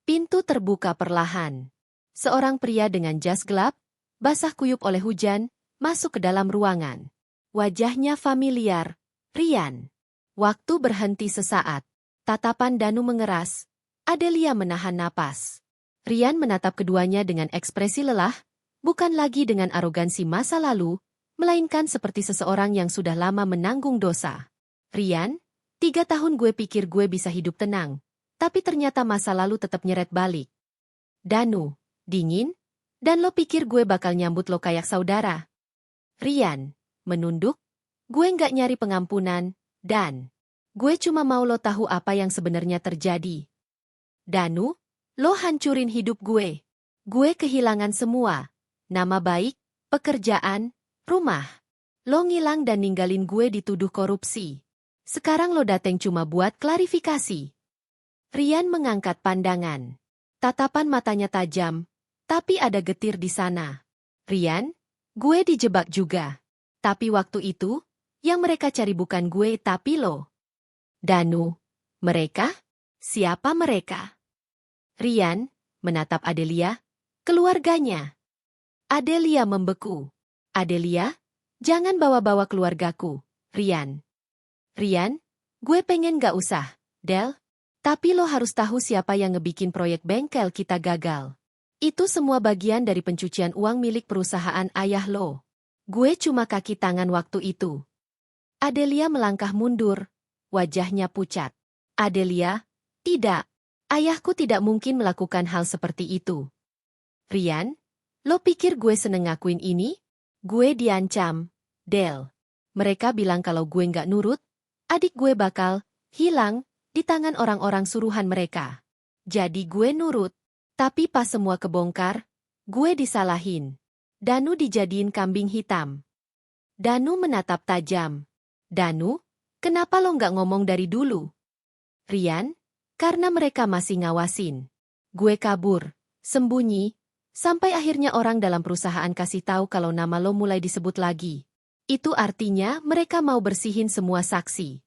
Pintu terbuka perlahan. Seorang pria dengan jas gelap, basah kuyup oleh hujan, masuk ke dalam ruangan. Wajahnya familiar, Rian. Waktu berhenti sesaat. Tatapan Danu mengeras. Adelia menahan napas. Rian menatap keduanya dengan ekspresi lelah, bukan lagi dengan arogansi masa lalu, melainkan seperti seseorang yang sudah lama menanggung dosa. Rian, 3 tahun gue pikir gue bisa hidup tenang, tapi ternyata masa lalu tetap nyeret balik. Danu, dingin, dan lo pikir gue bakal nyambut lo kayak saudara. Rian, menunduk, gue nggak nyari pengampunan, dan gue cuma mau lo tahu apa yang sebenarnya terjadi. Danu, lo hancurin hidup gue. Gue kehilangan semua. Nama baik, pekerjaan, rumah. Lo ngilang dan ninggalin gue dituduh korupsi. Sekarang lo dateng cuma buat klarifikasi. Rian mengangkat pandangan. Tatapan matanya tajam, tapi ada getir di sana. Rian, gue dijebak juga. Tapi waktu itu, yang mereka cari bukan gue tapi lo. Danu, mereka? Siapa mereka? Rian, menatap Adelia, keluarganya. Adelia membeku. Adelia, jangan bawa-bawa keluargaku, Rian. Rian, Gue pengen gak usah, Del. Tapi lo harus tahu siapa yang ngebikin proyek bengkel kita gagal. Itu semua bagian dari pencucian uang milik perusahaan ayah lo. Gue cuma kaki tangan waktu itu. Adelia melangkah mundur. Wajahnya pucat. Adelia, tidak. Ayahku tidak mungkin melakukan hal seperti itu. Rian, lo pikir gue seneng ngakuin ini? Gue diancam, Del. Mereka bilang kalau gue nggak nurut, adik gue bakal hilang di tangan orang-orang suruhan mereka. Jadi gue nurut. Tapi pas semua kebongkar, gue disalahin. Danu dijadiin kambing hitam. Danu menatap tajam. Danu, kenapa lo nggak ngomong dari dulu? Rian, karena mereka masih ngawasin. Gue kabur, sembunyi, sampai akhirnya orang dalam perusahaan kasih tahu kalau nama lo mulai disebut lagi. Itu artinya mereka mau bersihin semua saksi.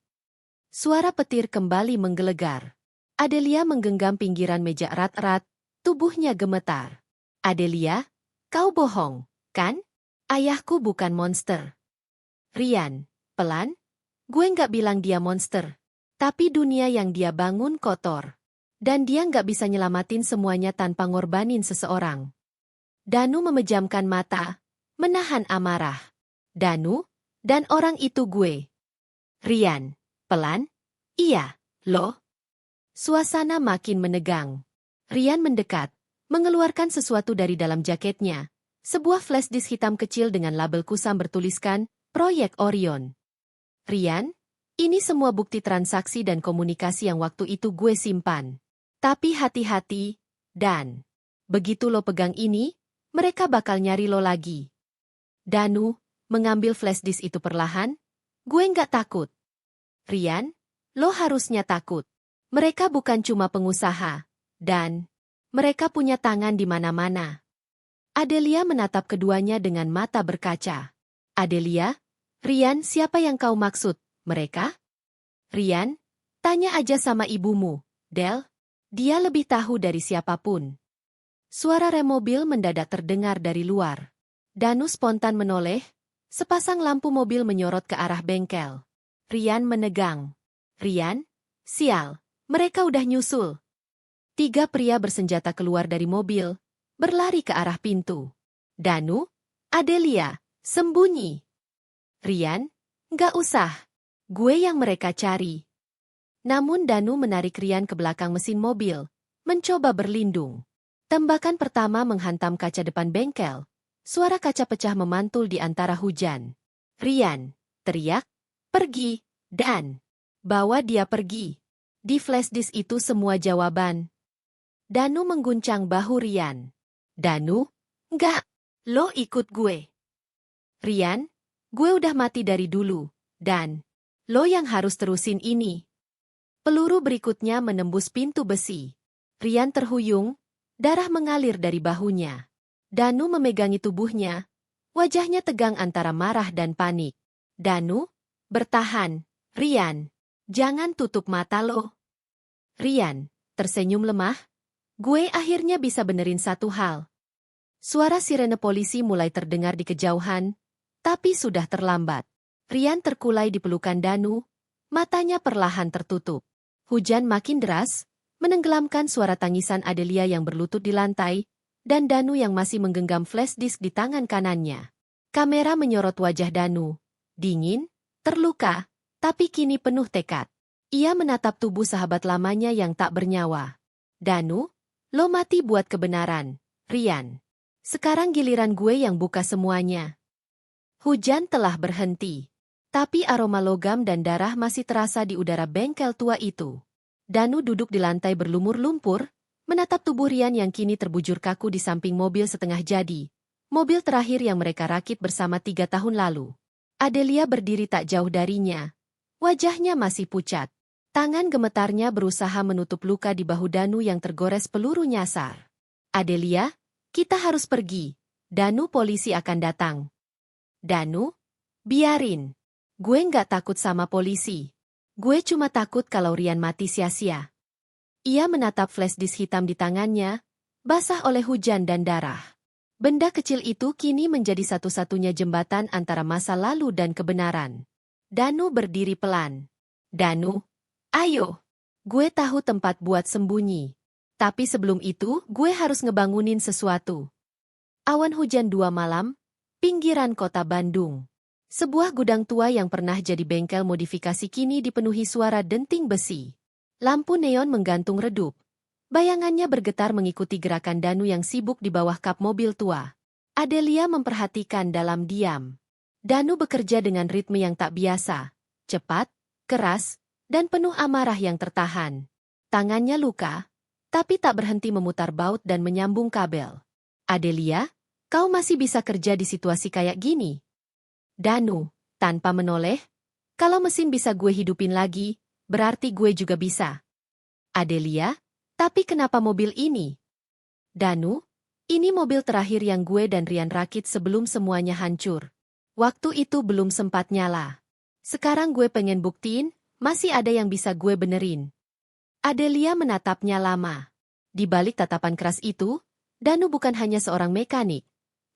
Suara petir kembali menggelegar. Adelia menggenggam pinggiran meja erat-erat, tubuhnya gemetar. Adelia, kau bohong, kan? Ayahku bukan monster. Rian, pelan. Gue nggak bilang dia monster. Tapi dunia yang dia bangun kotor. Dan dia nggak bisa nyelamatin semuanya tanpa ngorbanin seseorang. Danu memejamkan mata, menahan amarah. Danu, dan orang itu gue. Rian, pelan? Iya, lo. Suasana makin menegang. Rian mendekat, mengeluarkan sesuatu dari dalam jaketnya. Sebuah flash disk hitam kecil dengan label kusam bertuliskan, Proyek Orion. Rian, ini semua bukti transaksi dan komunikasi yang waktu itu gue simpan. Tapi hati-hati, dan begitu lo pegang ini, mereka bakal nyari lo lagi. Danu, mengambil flash disk itu perlahan, gue nggak takut. Rian, lo harusnya takut. Mereka bukan cuma pengusaha, dan mereka punya tangan di mana-mana. Adelia menatap keduanya dengan mata berkaca. Adelia, Rian, siapa yang kau maksud? Mereka? Rian, tanya aja sama ibumu, Del. Dia lebih tahu dari siapapun. Suara rem mobil mendadak terdengar dari luar. Danu spontan menoleh, sepasang lampu mobil menyorot ke arah bengkel. Rian menegang. Rian, sial, mereka udah nyusul. 3 pria bersenjata keluar dari mobil, berlari ke arah pintu. Danu, Adelia, sembunyi. Rian, nggak usah. Gue yang mereka cari. Namun Danu menarik Rian ke belakang mesin mobil, mencoba berlindung. Tembakan pertama menghantam kaca depan bengkel. Suara kaca pecah memantul di antara hujan. Rian, teriak, pergi, dan bawa dia pergi. Di flash disk itu semua jawaban. Danu mengguncang bahu Rian. Danu, enggak, lo ikut gue. Rian, gue udah mati dari dulu, dan lo yang harus terusin ini. Peluru berikutnya menembus pintu besi. Rian terhuyung, darah mengalir dari bahunya. Danu memegangi tubuhnya, wajahnya tegang antara marah dan panik. Danu, bertahan, Rian, jangan tutup mata lo. Rian, tersenyum lemah, gue akhirnya bisa benerin satu hal. Suara sirene polisi mulai terdengar di kejauhan, tapi sudah terlambat. Rian terkulai di pelukan Danu, matanya perlahan tertutup. Hujan makin deras, menenggelamkan suara tangisan Adelia yang berlutut di lantai, dan Danu yang masih menggenggam flash disk di tangan kanannya. Kamera menyorot wajah Danu. Dingin, terluka, tapi kini penuh tekad. Ia menatap tubuh sahabat lamanya yang tak bernyawa. Danu, lo mati buat kebenaran, Rian. Sekarang giliran gue yang buka semuanya. Hujan telah berhenti. Tapi aroma logam dan darah masih terasa di udara bengkel tua itu. Danu duduk di lantai berlumur lumpur, menatap tubuh Rian yang kini terbujur kaku di samping mobil setengah jadi. Mobil terakhir yang mereka rakit bersama 3 tahun lalu. Adelia berdiri tak jauh darinya. Wajahnya masih pucat. Tangan gemetarnya berusaha menutup luka di bahu Danu yang tergores peluru nyasar. Adelia, kita harus pergi. Danu, polisi akan datang. Danu, biarin. Gue nggak takut sama polisi. Gue cuma takut kalau Rian mati sia-sia. Ia menatap flash disk hitam di tangannya, basah oleh hujan dan darah. Benda kecil itu kini menjadi satu-satunya jembatan antara masa lalu dan kebenaran. Danu berdiri pelan. Danu, ayo. Gue tahu tempat buat sembunyi. Tapi sebelum itu, gue harus ngebangunin sesuatu. Awan hujan 2 malam, pinggiran kota Bandung. Sebuah gudang tua yang pernah jadi bengkel modifikasi kini dipenuhi suara denting besi. Lampu neon menggantung redup. Bayangannya bergetar mengikuti gerakan Danu yang sibuk di bawah kap mobil tua. Adelia memperhatikan dalam diam. Danu bekerja dengan ritme yang tak biasa. Cepat, keras, dan penuh amarah yang tertahan. Tangannya luka, tapi tak berhenti memutar baut dan menyambung kabel. Adelia, kau masih bisa kerja di situasi kayak gini? Danu, tanpa menoleh, kalau mesin bisa gue hidupin lagi, berarti gue juga bisa. Adelia, tapi kenapa mobil ini? Danu, ini mobil terakhir yang gue dan Rian rakit sebelum semuanya hancur. Waktu itu belum sempat nyala. Sekarang gue pengen buktiin, masih ada yang bisa gue benerin. Adelia menatapnya lama. Di balik tatapan keras itu, Danu bukan hanya seorang mekanik,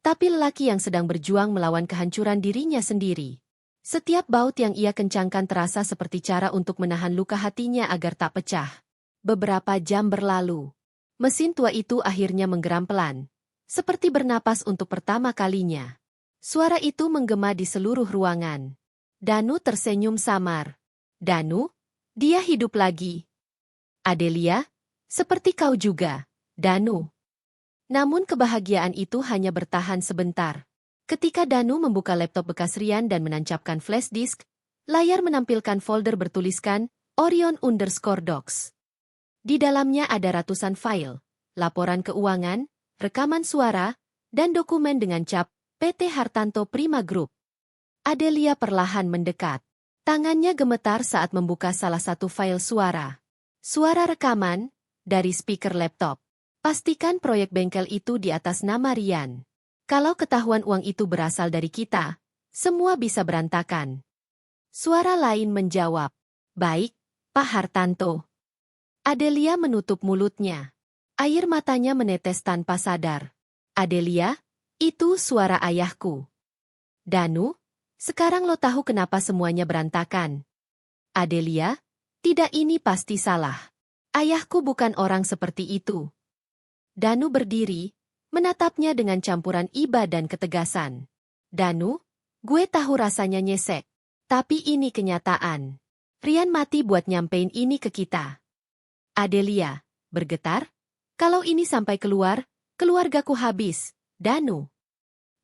tapi lelaki yang sedang berjuang melawan kehancuran dirinya sendiri. Setiap baut yang ia kencangkan terasa seperti cara untuk menahan luka hatinya agar tak pecah. Beberapa jam berlalu. Mesin tua itu akhirnya menggeram pelan, seperti bernapas untuk pertama kalinya. Suara itu menggema di seluruh ruangan. Danu tersenyum samar. Danu, dia hidup lagi. Adelia, seperti kau juga, Danu. Namun kebahagiaan itu hanya bertahan sebentar. Ketika Danu membuka laptop bekas Rian dan menancapkan flash disk, layar menampilkan folder bertuliskan Orion_Docs. Di dalamnya ada ratusan file, laporan keuangan, rekaman suara, dan dokumen dengan cap PT Hartanto Prima Group. Adelia perlahan mendekat. Tangannya gemetar saat membuka salah satu file suara. Suara rekaman dari speaker laptop. Pastikan proyek bengkel itu di atas nama Rian. Kalau ketahuan uang itu berasal dari kita, semua bisa berantakan. Suara lain menjawab, "Baik, Pak Hartanto." Adelia menutup mulutnya. Air matanya menetes tanpa sadar. Adelia, itu suara ayahku. Danu, sekarang lo tahu kenapa semuanya berantakan. Adelia, tidak, ini pasti salah. Ayahku bukan orang seperti itu. Danu berdiri, menatapnya dengan campuran iba dan ketegasan. Danu, gue tahu rasanya nyesek. Tapi ini kenyataan. Rian mati buat nyampein ini ke kita. Adelia, bergetar. Kalau ini sampai keluar, keluargaku habis. Danu.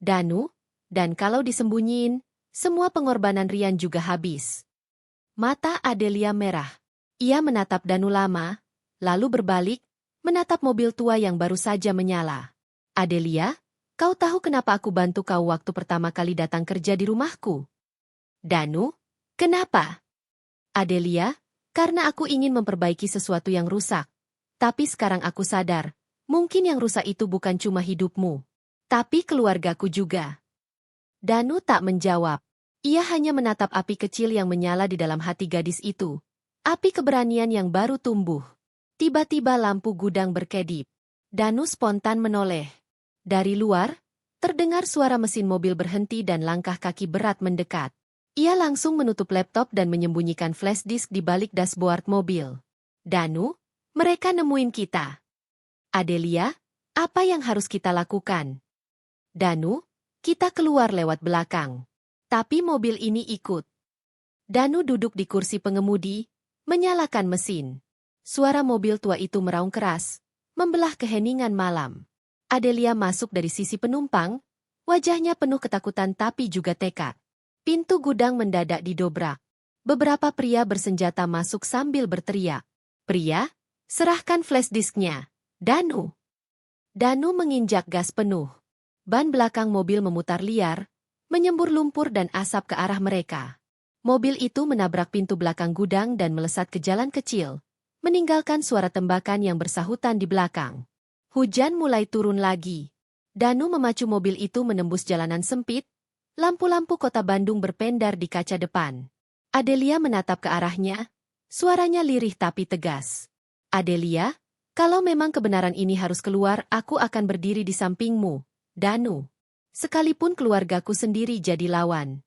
Danu, dan kalau disembunyiin, semua pengorbanan Rian juga habis. Mata Adelia merah. Ia menatap Danu lama, lalu berbalik, menatap mobil tua yang baru saja menyala. Adelia, kau tahu kenapa aku bantu kau waktu pertama kali datang kerja di rumahku? Danu, kenapa? Adelia, karena aku ingin memperbaiki sesuatu yang rusak. Tapi sekarang aku sadar, mungkin yang rusak itu bukan cuma hidupmu, tapi keluargaku juga. Danu tak menjawab. Ia hanya menatap api kecil yang menyala di dalam hati gadis itu. Api keberanian yang baru tumbuh. Tiba-tiba lampu gudang berkedip. Danu spontan menoleh. Dari luar, terdengar suara mesin mobil berhenti dan langkah kaki berat mendekat. Ia langsung menutup laptop dan menyembunyikan flash disk di balik dashboard mobil. Danu, mereka nemuin kita. Adelia, apa yang harus kita lakukan? Danu, kita keluar lewat belakang. Tapi mobil ini ikut. Danu duduk di kursi pengemudi, menyalakan mesin. Suara mobil tua itu meraung keras, membelah keheningan malam. Adelia masuk dari sisi penumpang, wajahnya penuh ketakutan tapi juga tekad. Pintu gudang mendadak didobrak. Beberapa pria bersenjata masuk sambil berteriak. "Pria, serahkan flash disknya, Danu." Danu menginjak gas penuh. Ban belakang mobil memutar liar, menyembur lumpur dan asap ke arah mereka. Mobil itu menabrak pintu belakang gudang dan melesat ke jalan kecil, meninggalkan suara tembakan yang bersahutan di belakang. Hujan mulai turun lagi. Danu memacu mobil itu menembus jalanan sempit, lampu-lampu kota Bandung berpendar di kaca depan. Adelia menatap ke arahnya, suaranya lirih tapi tegas. "Adelia, kalau memang kebenaran ini harus keluar, aku akan berdiri di sampingmu, Danu. Sekalipun keluargaku sendiri jadi lawan."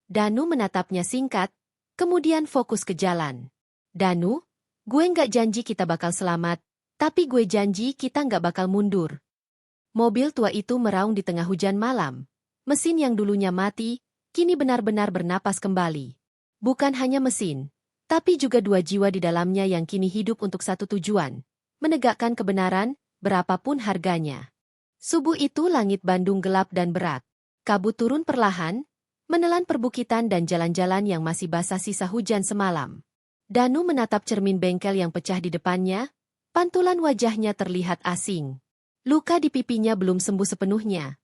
Danu menatapnya singkat, kemudian fokus ke jalan. Danu, gue nggak janji kita bakal selamat, tapi gue janji kita nggak bakal mundur. Mobil tua itu meraung di tengah hujan malam. Mesin yang dulunya mati, kini benar-benar bernapas kembali. Bukan hanya mesin, tapi juga dua jiwa di dalamnya yang kini hidup untuk satu tujuan, menegakkan kebenaran, berapapun harganya. Subuh itu langit Bandung gelap dan berat. Kabut turun perlahan, menelan perbukitan dan jalan-jalan yang masih basah sisa hujan semalam. Danu menatap cermin bengkel yang pecah di depannya, pantulan wajahnya terlihat asing. Luka di pipinya belum sembuh sepenuhnya,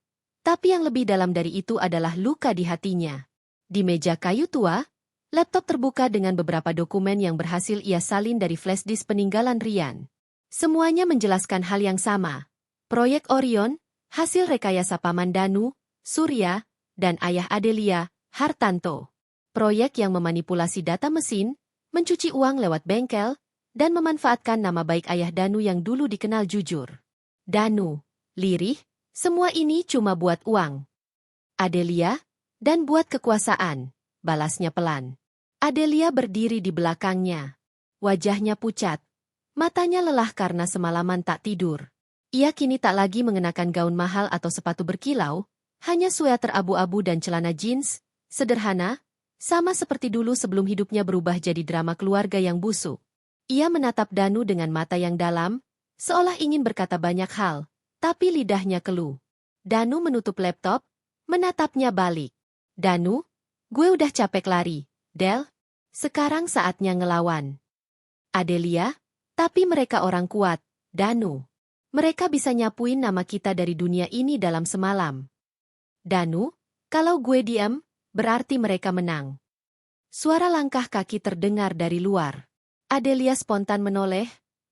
tapi yang lebih dalam dari itu adalah luka di hatinya. Di meja kayu tua, laptop terbuka dengan beberapa dokumen yang berhasil ia salin dari flash disk peninggalan Rian. Semuanya menjelaskan hal yang sama. Proyek Orion, hasil rekayasa paman Danu, Surya, dan ayah Adelia, Hartanto. Proyek yang memanipulasi data mesin, mencuci uang lewat bengkel, dan memanfaatkan nama baik ayah Danu yang dulu dikenal jujur. Danu, lirih, semua ini cuma buat uang. Adelia, dan buat kekuasaan, balasnya pelan. Adelia berdiri di belakangnya. Wajahnya pucat. Matanya lelah karena semalaman tak tidur. Ia kini tak lagi mengenakan gaun mahal atau sepatu berkilau, hanya sweater abu-abu dan celana jeans, sederhana, sama seperti dulu sebelum hidupnya berubah jadi drama keluarga yang busuk. Ia menatap Danu dengan mata yang dalam, seolah ingin berkata banyak hal, tapi lidahnya keluh. Danu menutup laptop, menatapnya balik. Danu, gue udah capek lari, Del. Sekarang saatnya ngelawan. Adelia, tapi mereka orang kuat, Danu. Mereka bisa nyapuin nama kita dari dunia ini dalam semalam. Danu, kalau gue diam, berarti mereka menang. Suara langkah kaki terdengar dari luar. Adelia spontan menoleh,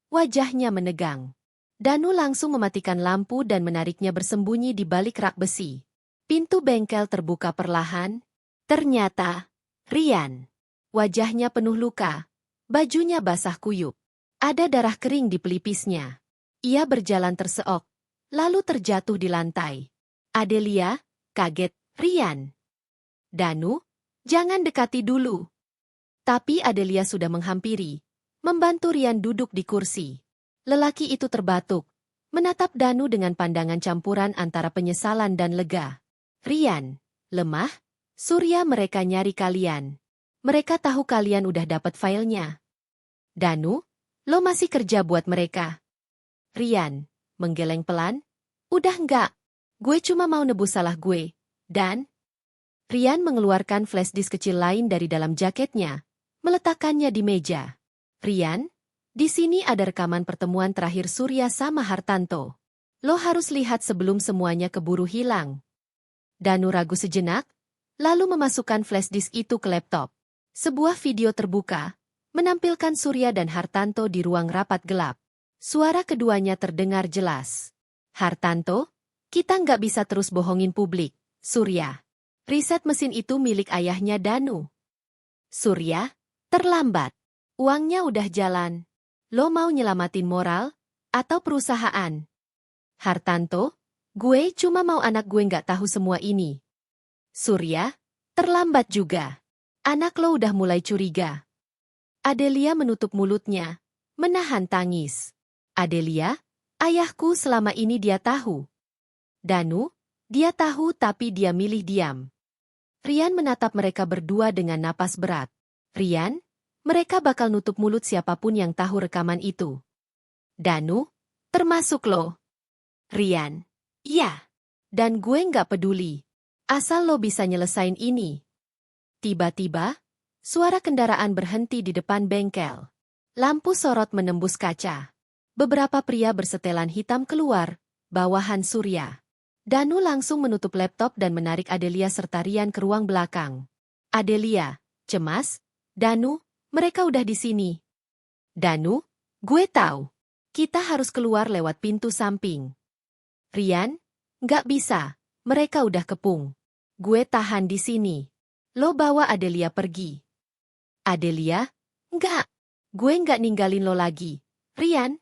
wajahnya menegang. Danu langsung mematikan lampu dan menariknya bersembunyi di balik rak besi. Pintu bengkel terbuka perlahan. Ternyata, Rian. Wajahnya penuh luka, bajunya basah kuyup. Ada darah kering di pelipisnya. Ia berjalan terseok, lalu terjatuh di lantai. Adelia, kaget, Rian. Danu, jangan dekati dulu. Tapi Adelia sudah menghampiri, membantu Rian duduk di kursi. Lelaki itu terbatuk, menatap Danu dengan pandangan campuran antara penyesalan dan lega. Rian, lemah, Surya mereka nyari kalian. Mereka tahu kalian udah dapat filenya. Danu, lo masih kerja buat mereka. Rian, menggeleng pelan. Udah enggak, gue cuma mau nebus salah gue. Dan Rian mengeluarkan flash disk kecil lain dari dalam jaketnya, meletakkannya di meja. Rian, di sini ada rekaman pertemuan terakhir Surya sama Hartanto. Lo harus lihat sebelum semuanya keburu hilang. Danu ragu sejenak, lalu memasukkan flash disk itu ke laptop. Sebuah video terbuka, menampilkan Surya dan Hartanto di ruang rapat gelap. Suara keduanya terdengar jelas. Hartanto, kita nggak bisa terus bohongin publik, Surya. Riset mesin itu milik ayahnya Danu. Surya, terlambat. Uangnya udah jalan. Lo mau nyelamatin moral atau perusahaan? Hartanto, gue cuma mau anak gue nggak tahu semua ini. Surya, terlambat juga. Anak lo udah mulai curiga. Adelia menutup mulutnya, menahan tangis. Adelia, ayahku selama ini dia tahu. Danu, dia tahu tapi dia milih diam. Rian menatap mereka berdua dengan napas berat. Rian, mereka bakal nutup mulut siapapun yang tahu rekaman itu. Danu, termasuk lo. Rian, iya. Dan gue nggak peduli. Asal lo bisa nyelesain ini. Tiba-tiba, suara kendaraan berhenti di depan bengkel. Lampu sorot menembus kaca. Beberapa pria bersetelan hitam keluar, bawahan Surya. Danu langsung menutup laptop dan menarik Adelia serta Rian ke ruang belakang. Adelia, cemas, Danu, mereka udah di sini. Danu, gue tahu. Kita harus keluar lewat pintu samping. Rian, nggak bisa, mereka udah kepung. Gue tahan di sini. Lo bawa Adelia pergi. Adelia, nggak. Gue nggak ninggalin lo lagi. Rian.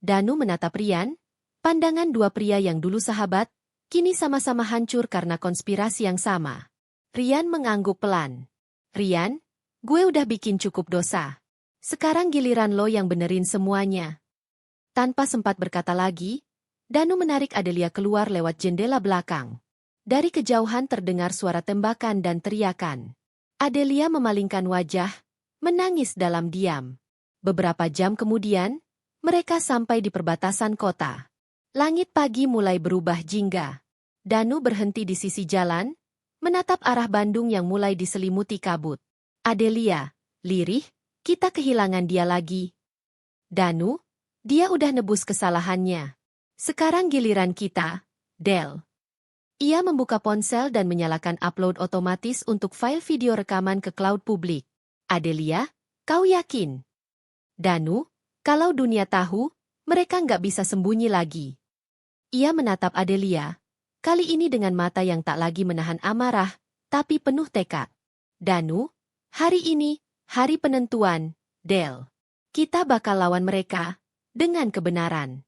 Danu menatap Rian. Pandangan dua pria yang dulu sahabat, kini sama-sama hancur karena konspirasi yang sama. Rian mengangguk pelan. Rian, Gue udah bikin cukup dosa. Sekarang giliran lo yang benerin semuanya. Tanpa sempat berkata lagi, Danu menarik Adelia keluar lewat jendela belakang. Dari kejauhan terdengar suara tembakan dan teriakan. Adelia memalingkan wajah, menangis dalam diam. Beberapa jam kemudian, mereka sampai di perbatasan kota. Langit pagi mulai berubah jingga. Danu berhenti di sisi jalan, menatap arah Bandung yang mulai diselimuti kabut. Adelia, lirih, kita kehilangan dia lagi. Danu, dia udah nebus kesalahannya. Sekarang giliran kita, Del. Ia membuka ponsel dan menyalakan upload otomatis untuk file video rekaman ke cloud publik. Adelia, kau yakin? Danu, kalau dunia tahu, mereka nggak bisa sembunyi lagi. Ia menatap Adelia, kali ini dengan mata yang tak lagi menahan amarah, tapi penuh tekad. Danu, hari ini, hari penentuan, Del. Kita bakal lawan mereka, dengan kebenaran.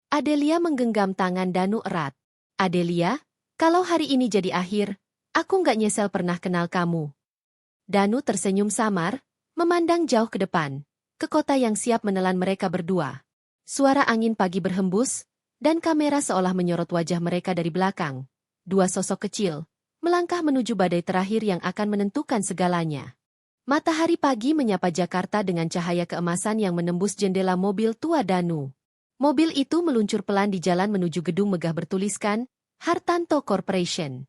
Adelia menggenggam tangan Danu erat. Adelia, kalau hari ini jadi akhir, aku nggak nyesel pernah kenal kamu. Danu tersenyum samar, memandang jauh ke depan, ke kota yang siap menelan mereka berdua. Suara angin pagi berhembus, dan kamera seolah menyorot wajah mereka dari belakang. Dua sosok kecil, melangkah menuju badai terakhir yang akan menentukan segalanya. Matahari pagi menyapa Jakarta dengan cahaya keemasan yang menembus jendela mobil tua Danu. Mobil itu meluncur pelan di jalan menuju gedung megah bertuliskan, Hartanto Corporation.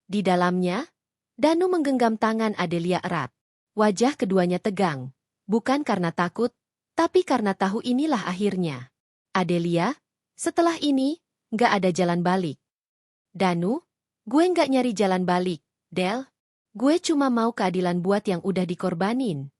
Di dalamnya, Danu menggenggam tangan Adelia erat. Wajah keduanya tegang, bukan karena takut, tapi karena tahu inilah akhirnya. Adelia, setelah ini, nggak ada jalan balik. Danu, gue nggak nyari jalan balik, Del. Gue cuma mau keadilan buat yang udah dikorbanin.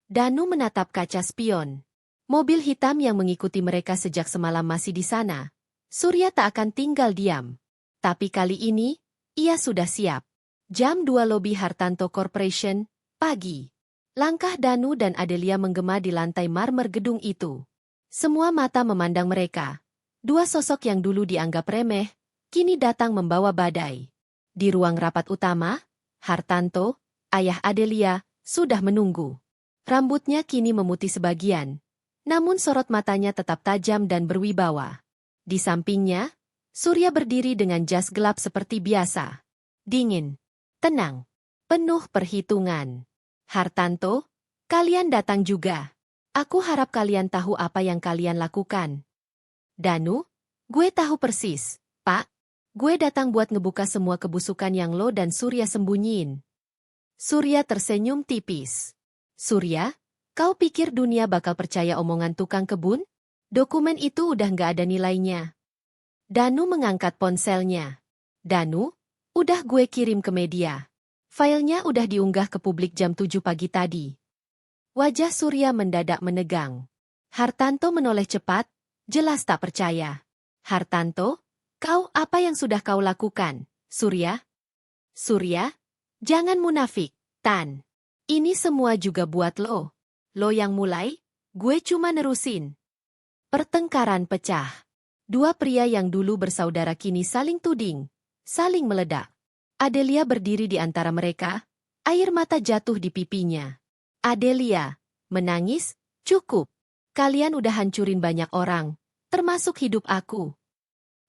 Danu menatap kaca spion. Mobil hitam yang mengikuti mereka sejak semalam masih di sana. Surya tak akan tinggal diam. Tapi kali ini, ia sudah siap. Jam 2 lobi Hartanto Corporation, pagi. Langkah Danu dan Adelia menggema di lantai marmer gedung itu. Semua mata memandang mereka. Dua sosok yang dulu dianggap remeh, kini datang membawa badai. Di ruang rapat utama, Hartanto, ayah Adelia, sudah menunggu. Rambutnya kini memutih sebagian, namun sorot matanya tetap tajam dan berwibawa. Di sampingnya, Surya berdiri dengan jas gelap seperti biasa. Dingin, tenang, penuh perhitungan. Hartanto, kalian datang juga. Aku harap kalian tahu apa yang kalian lakukan. Danu, gue tahu persis, Pak. Gue datang buat ngebuka semua kebusukan yang lo dan Surya sembunyiin. Surya tersenyum tipis. Surya, kau pikir dunia bakal percaya omongan tukang kebun? Dokumen itu udah nggak ada nilainya. Danu mengangkat ponselnya. Danu, udah gue kirim ke media. Filenya udah diunggah ke publik jam 7 pagi tadi. Wajah Surya mendadak menegang. Hartanto menoleh cepat, jelas tak percaya. Hartanto, kau apa yang sudah kau lakukan, Surya? Surya, jangan munafik, Tan. Ini semua juga buat lo. Lo yang mulai, gue cuma nerusin. Pertengkaran pecah. Dua pria yang dulu bersaudara kini saling tuding, saling meledak. Adelia berdiri di antara mereka, air mata jatuh di pipinya. Adelia, menangis, cukup. Kalian udah hancurin banyak orang, termasuk hidup aku.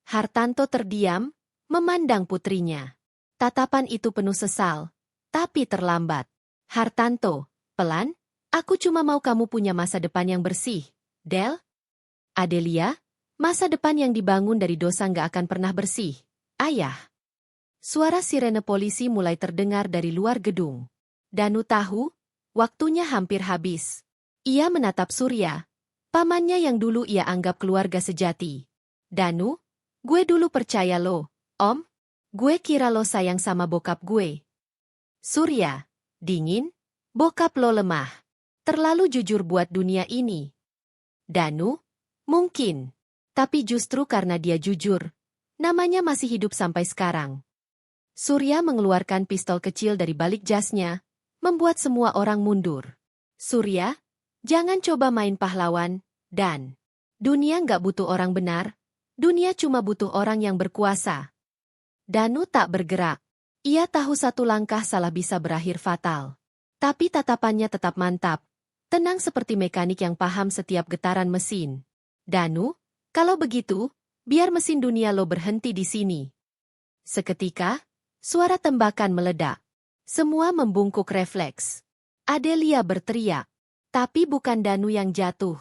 Hartanto terdiam, memandang putrinya. Tatapan itu penuh sesal, tapi terlambat. Hartanto, pelan, aku cuma mau kamu punya masa depan yang bersih, Del. Adelia, masa depan yang dibangun dari dosa nggak akan pernah bersih, ayah. Suara sirene polisi mulai terdengar dari luar gedung. Danu tahu, waktunya hampir habis. Ia menatap Surya, pamannya yang dulu ia anggap keluarga sejati. Danu, gue dulu percaya lo, Om. Gue kira lo sayang sama bokap gue. Surya, dingin, bokap lo lemah. Terlalu jujur buat dunia ini. Danu, mungkin. Tapi justru karena dia jujur, namanya masih hidup sampai sekarang. Surya mengeluarkan pistol kecil dari balik jasnya, membuat semua orang mundur. Surya, jangan coba main pahlawan, Dan. Dunia nggak butuh orang benar, dunia cuma butuh orang yang berkuasa. Danu tak bergerak. Ia tahu satu langkah salah bisa berakhir fatal. Tapi tatapannya tetap mantap, tenang seperti mekanik yang paham setiap getaran mesin. Danu, kalau begitu, biar mesin dunia lo berhenti di sini. Seketika, suara tembakan meledak. Semua membungkuk refleks. Adelia berteriak. Tapi bukan Danu yang jatuh.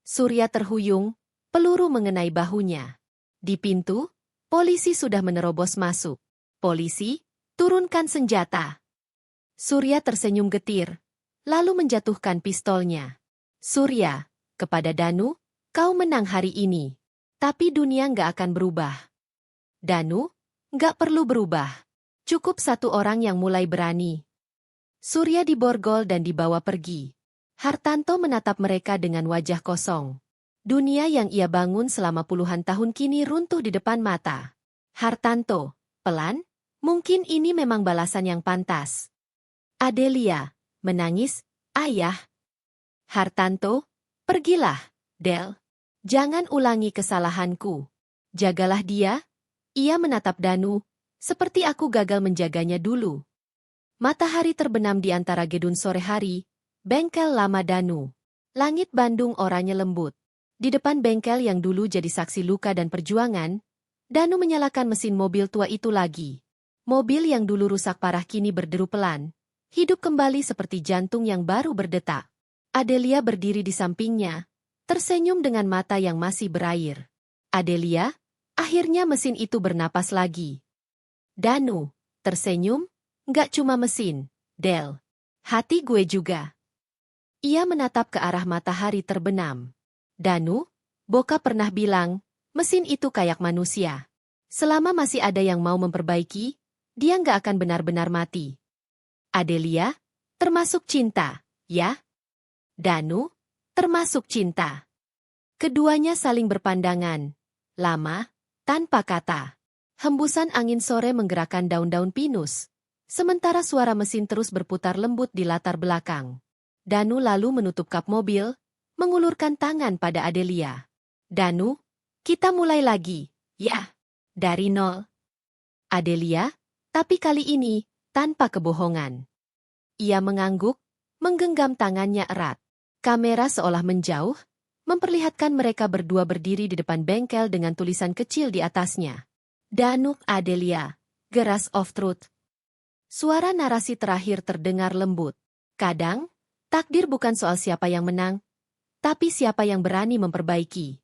Surya terhuyung, peluru mengenai bahunya. Di pintu, polisi sudah menerobos masuk. Polisi, turunkan senjata. Surya tersenyum getir, lalu menjatuhkan pistolnya. Surya, kepada Danu, kau menang hari ini. Tapi dunia nggak akan berubah. Danu, nggak perlu berubah. Cukup satu orang yang mulai berani. Surya diborgol dan dibawa pergi. Hartanto menatap mereka dengan wajah kosong. Dunia yang ia bangun selama puluhan tahun kini runtuh di depan mata. Hartanto, pelan, mungkin ini memang balasan yang pantas. Adelia, menangis, ayah. Hartanto, pergilah, Del. Jangan ulangi kesalahanku. Jagalah dia. Ia menatap Danu, seperti aku gagal menjaganya dulu. Matahari terbenam di antara gedung sore hari, bengkel lama Danu. Langit Bandung oranye lembut. Di depan bengkel yang dulu jadi saksi luka dan perjuangan, Danu menyalakan mesin mobil tua itu lagi. Mobil yang dulu rusak parah kini berderu pelan, hidup kembali seperti jantung yang baru berdetak. Adelia berdiri di sampingnya, tersenyum dengan mata yang masih berair. Adelia, akhirnya mesin itu bernapas lagi. Danu, tersenyum, nggak cuma mesin, Del. Hati gue juga. Ia menatap ke arah matahari terbenam. Danu, Boka pernah bilang, mesin itu kayak manusia. Selama masih ada yang mau memperbaiki, dia nggak akan benar-benar mati. Adelia, termasuk cinta, ya? Danu, termasuk cinta. Keduanya saling berpandangan, lama, tanpa kata. Hembusan angin sore menggerakkan daun-daun pinus, sementara suara mesin terus berputar lembut di latar belakang. Danu lalu menutup kap mobil, mengulurkan tangan pada Adelia. Danu, kita mulai lagi, ya? Dari nol. Adelia, tapi kali ini, tanpa kebohongan. Ia mengangguk, menggenggam tangannya erat. Kamera seolah menjauh, memperlihatkan mereka berdua berdiri di depan bengkel dengan tulisan kecil di atasnya. Danu, Adelia, Geras of Truth. Suara narasi terakhir terdengar lembut. Kadang, takdir bukan soal siapa yang menang, tapi siapa yang berani memperbaiki.